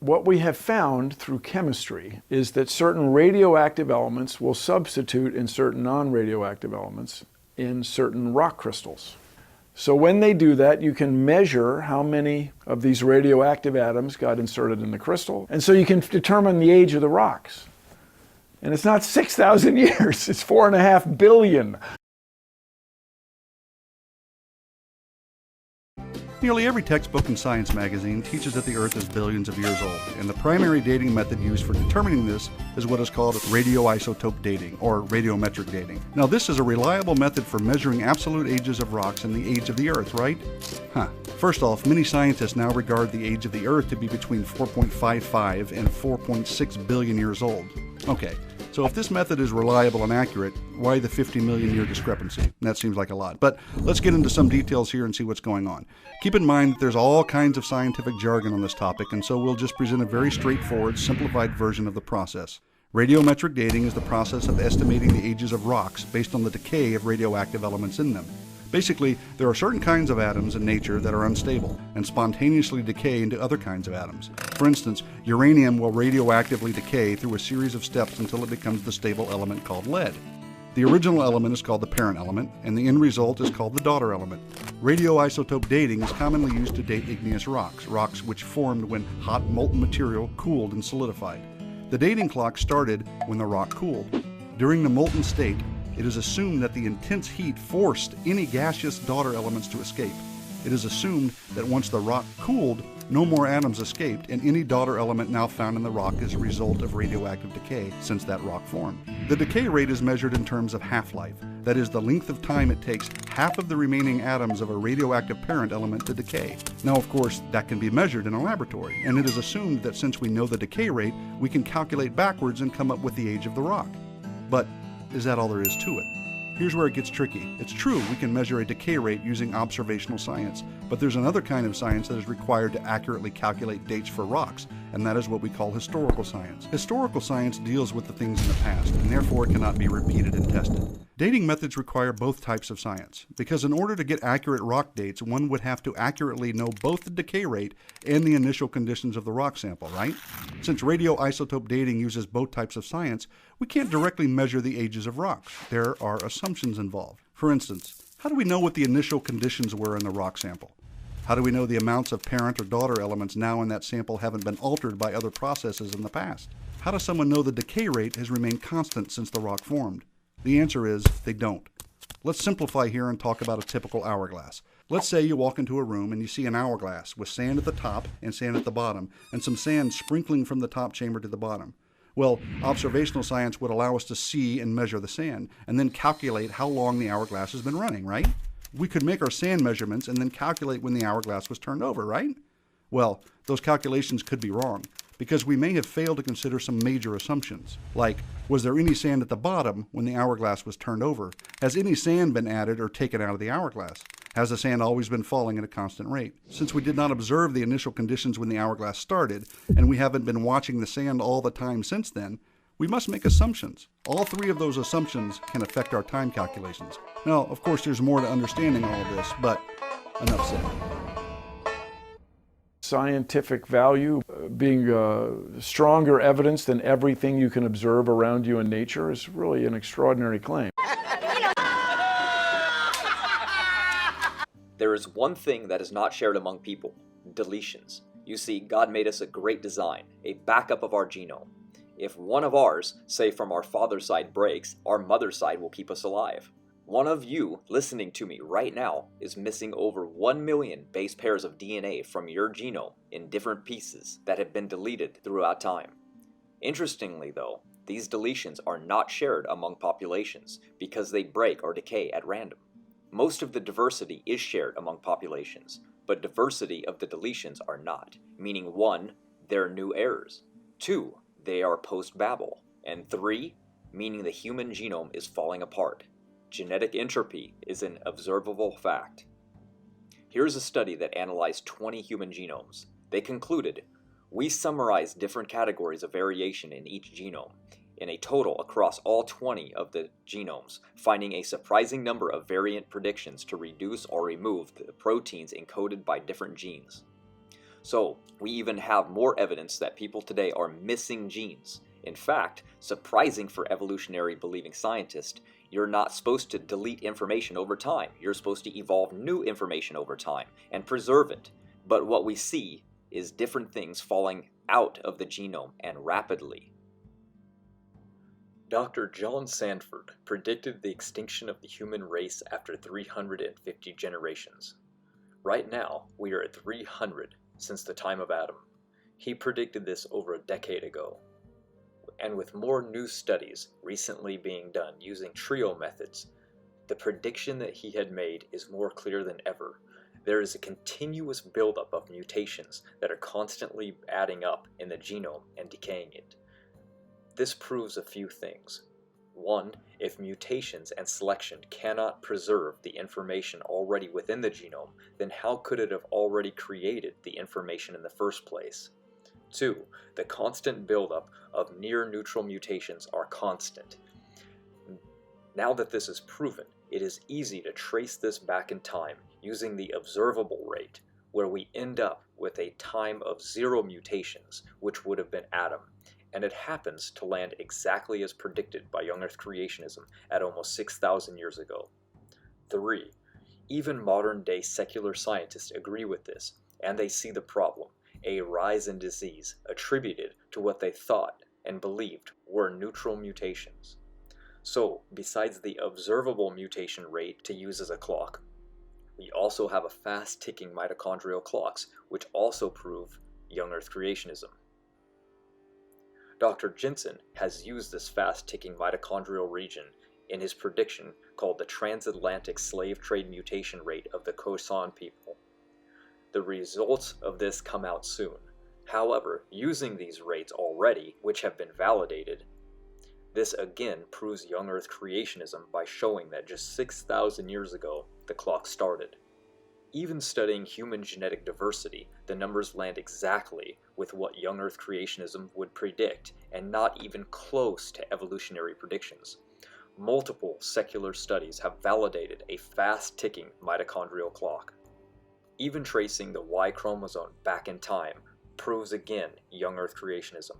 What we have found through chemistry is that certain radioactive elements will substitute in certain non-radioactive elements in certain rock crystals. So when they do that, you can measure how many of these radioactive atoms got inserted in the crystal, and so you can determine the age of the rocks. And it's not 6,000 years, it's 4.5 billion. Nearly every textbook and science magazine teaches that the Earth is billions of years old, and the primary dating method used for determining this is what is called radioisotope dating, or radiometric dating. Now, this is a reliable method for measuring absolute ages of rocks and the age of the Earth, right? First off, many scientists now regard the age of the Earth to be between 4.55 and 4.6 billion years old. Okay, so if this method is reliable and accurate, why the 50 million year discrepancy? That seems like a lot. But let's get into some details here and see what's going on. Keep in mind that there's all kinds of scientific jargon on this topic, and so we'll just present a very straightforward, simplified version of the process. Radiometric dating is the process of estimating the ages of rocks based on the decay of radioactive elements in them. Basically, there are certain kinds of atoms in nature that are unstable and spontaneously decay into other kinds of atoms. For instance, uranium will radioactively decay through a series of steps until it becomes the stable element called lead. The original element is called the parent element, and the end result is called the daughter element. Radioisotope dating is commonly used to date igneous rocks, rocks which formed when hot molten material cooled and solidified. The dating clock started when the rock cooled. During the molten state, it is assumed that the intense heat forced any gaseous daughter elements to escape. It is assumed that once the rock cooled, no more atoms escaped, and any daughter element now found in the rock is a result of radioactive decay since that rock formed. The decay rate is measured in terms of half-life, that is, the length of time it takes half of the remaining atoms of a radioactive parent element to decay. Now, of course, that can be measured in a laboratory, and it is assumed that since we know the decay rate, we can calculate backwards and come up with the age of the rock. But is that all there is to it? Here's where it gets tricky. It's true we can measure a decay rate using observational science, but there's another kind of science that is required to accurately calculate dates for rocks, and that is what we call historical science. Historical science deals with the things in the past, and therefore it cannot be repeated and tested. Dating methods require both types of science, because in order to get accurate rock dates, one would have to accurately know both the decay rate and the initial conditions of the rock sample, right? Since radioisotope dating uses both types of science, we can't directly measure the ages of rocks. There are assumptions involved. For instance, how do we know what the initial conditions were in the rock sample? How do we know the amounts of parent or daughter elements now in that sample haven't been altered by other processes in the past? How does someone know the decay rate has remained constant since the rock formed? The answer is they don't. Let's simplify here and talk about a typical hourglass. Let's say you walk into a room and you see an hourglass with sand at the top and sand at the bottom, and some sand sprinkling from the top chamber to the bottom. Well, observational science would allow us to see and measure the sand, and then calculate how long the hourglass has been running, right? We could make our sand measurements and then calculate when the hourglass was turned over, right? Well, those calculations could be wrong, because we may have failed to consider some major assumptions, like, was there any sand at the bottom when the hourglass was turned over? Has any sand been added or taken out of the hourglass? Has the sand always been falling at a constant rate? Since we did not observe the initial conditions when the hourglass started, and we haven't been watching the sand all the time since then, we must make assumptions. All three of those assumptions can affect our time calculations. Now, of course, there's more to understanding all of this, but enough said. Scientific value being stronger evidence than everything you can observe around you in nature is really an extraordinary claim. There is one thing that is not shared among people: deletions. You see, God made us a great design, a backup of our genome. If one of ours, say from our father's side, breaks, our mother's side will keep us alive. One of you listening to me right now is missing over 1 million base pairs of DNA from your genome in different pieces that have been deleted throughout time. Interestingly though, these deletions are not shared among populations because they break or decay at random. Most of the diversity is shared among populations, but diversity of the deletions are not, meaning 1, they're new errors, 2, they are post-Babel, and 3, meaning the human genome is falling apart. Genetic entropy is an observable fact. Here's a study that analyzed 20 human genomes. They concluded, we summarized different categories of variation in each genome, in a total across all 20 of the genomes, finding a surprising number of variant predictions to reduce or remove the proteins encoded by different genes. So, we even have more evidence that people today are missing genes. In fact, surprising for evolutionary believing scientists, you're not supposed to delete information over time. You're supposed to evolve new information over time and preserve it. But what we see is different things falling out of the genome and rapidly. Dr. John Sanford predicted the extinction of the human race after 350 generations. Right now, we are at 300 since the time of Adam. He predicted this over a decade ago. And with more new studies recently being done using trio methods, the prediction that he had made is more clear than ever. There is a continuous buildup of mutations that are constantly adding up in the genome and decaying it. This proves a few things. One, if mutations and selection cannot preserve the information already within the genome, then how could it have already created the information in the first place? Two, the constant buildup of near-neutral mutations are constant. Now that this is proven, it is easy to trace this back in time using the observable rate, where we end up with a time of 0 mutations, which would have been Adam, and it happens to land exactly as predicted by young Earth creationism at almost 6,000 years ago. 3. Even modern-day secular scientists agree with this, and they see the problem, a rise in disease attributed to what they thought and believed were neutral mutations. So, besides the observable mutation rate to use as a clock, we also have a fast-ticking mitochondrial clocks, which also prove young Earth creationism. Dr. Jensen has used this fast-ticking mitochondrial region in his prediction called the transatlantic slave trade mutation rate of the Khoisan people. The results of this come out soon. However, using these rates already, which have been validated, this again proves young Earth creationism by showing that just 6,000 years ago, the clock started. Even studying human genetic diversity, the numbers land exactly with what young Earth creationism would predict, and not even close to evolutionary predictions. Multiple secular studies have validated a fast-ticking mitochondrial clock. Even tracing the Y chromosome back in time proves again young Earth creationism.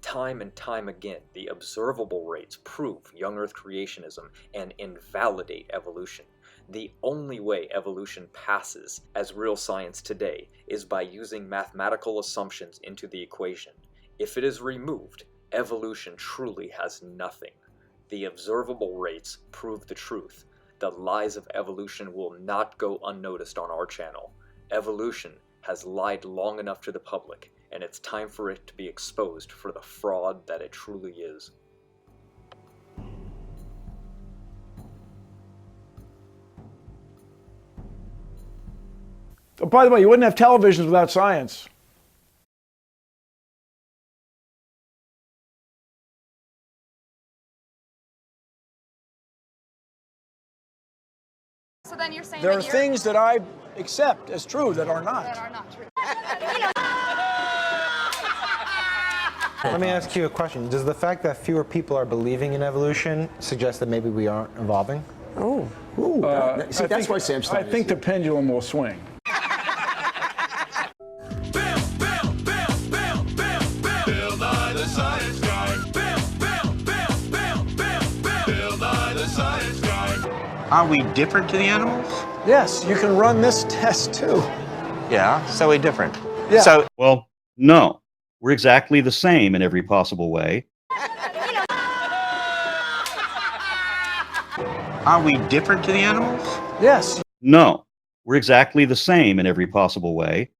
Time and time again, the observable rates prove young Earth creationism and invalidate evolution. The only way evolution passes as real science today is by using mathematical assumptions into the equation. If it is removed, evolution truly has nothing. The observable rates prove the truth. The lies of evolution will not go unnoticed on our channel. Evolution has lied long enough to the public, and it's time for it to be exposed for the fraud that it truly is. Oh, by the way, you wouldn't have televisions without science. So then you're saying There that are things that I accept as true that are not. that are not true. Let me ask you a question. Does the fact that fewer people are believing in evolution suggest that maybe we aren't evolving? Oh. See, that's why Sam's I think the pendulum will swing. Bill Nye the Science Guy. Bill Nye the Science Guy. Are we different to the animals? Yes, you can run this test too. Yeah, so we're different. Yeah. So, well, no. We're exactly the same in every possible way. are we different to the animals? Yes. No. We're exactly the same in every possible way.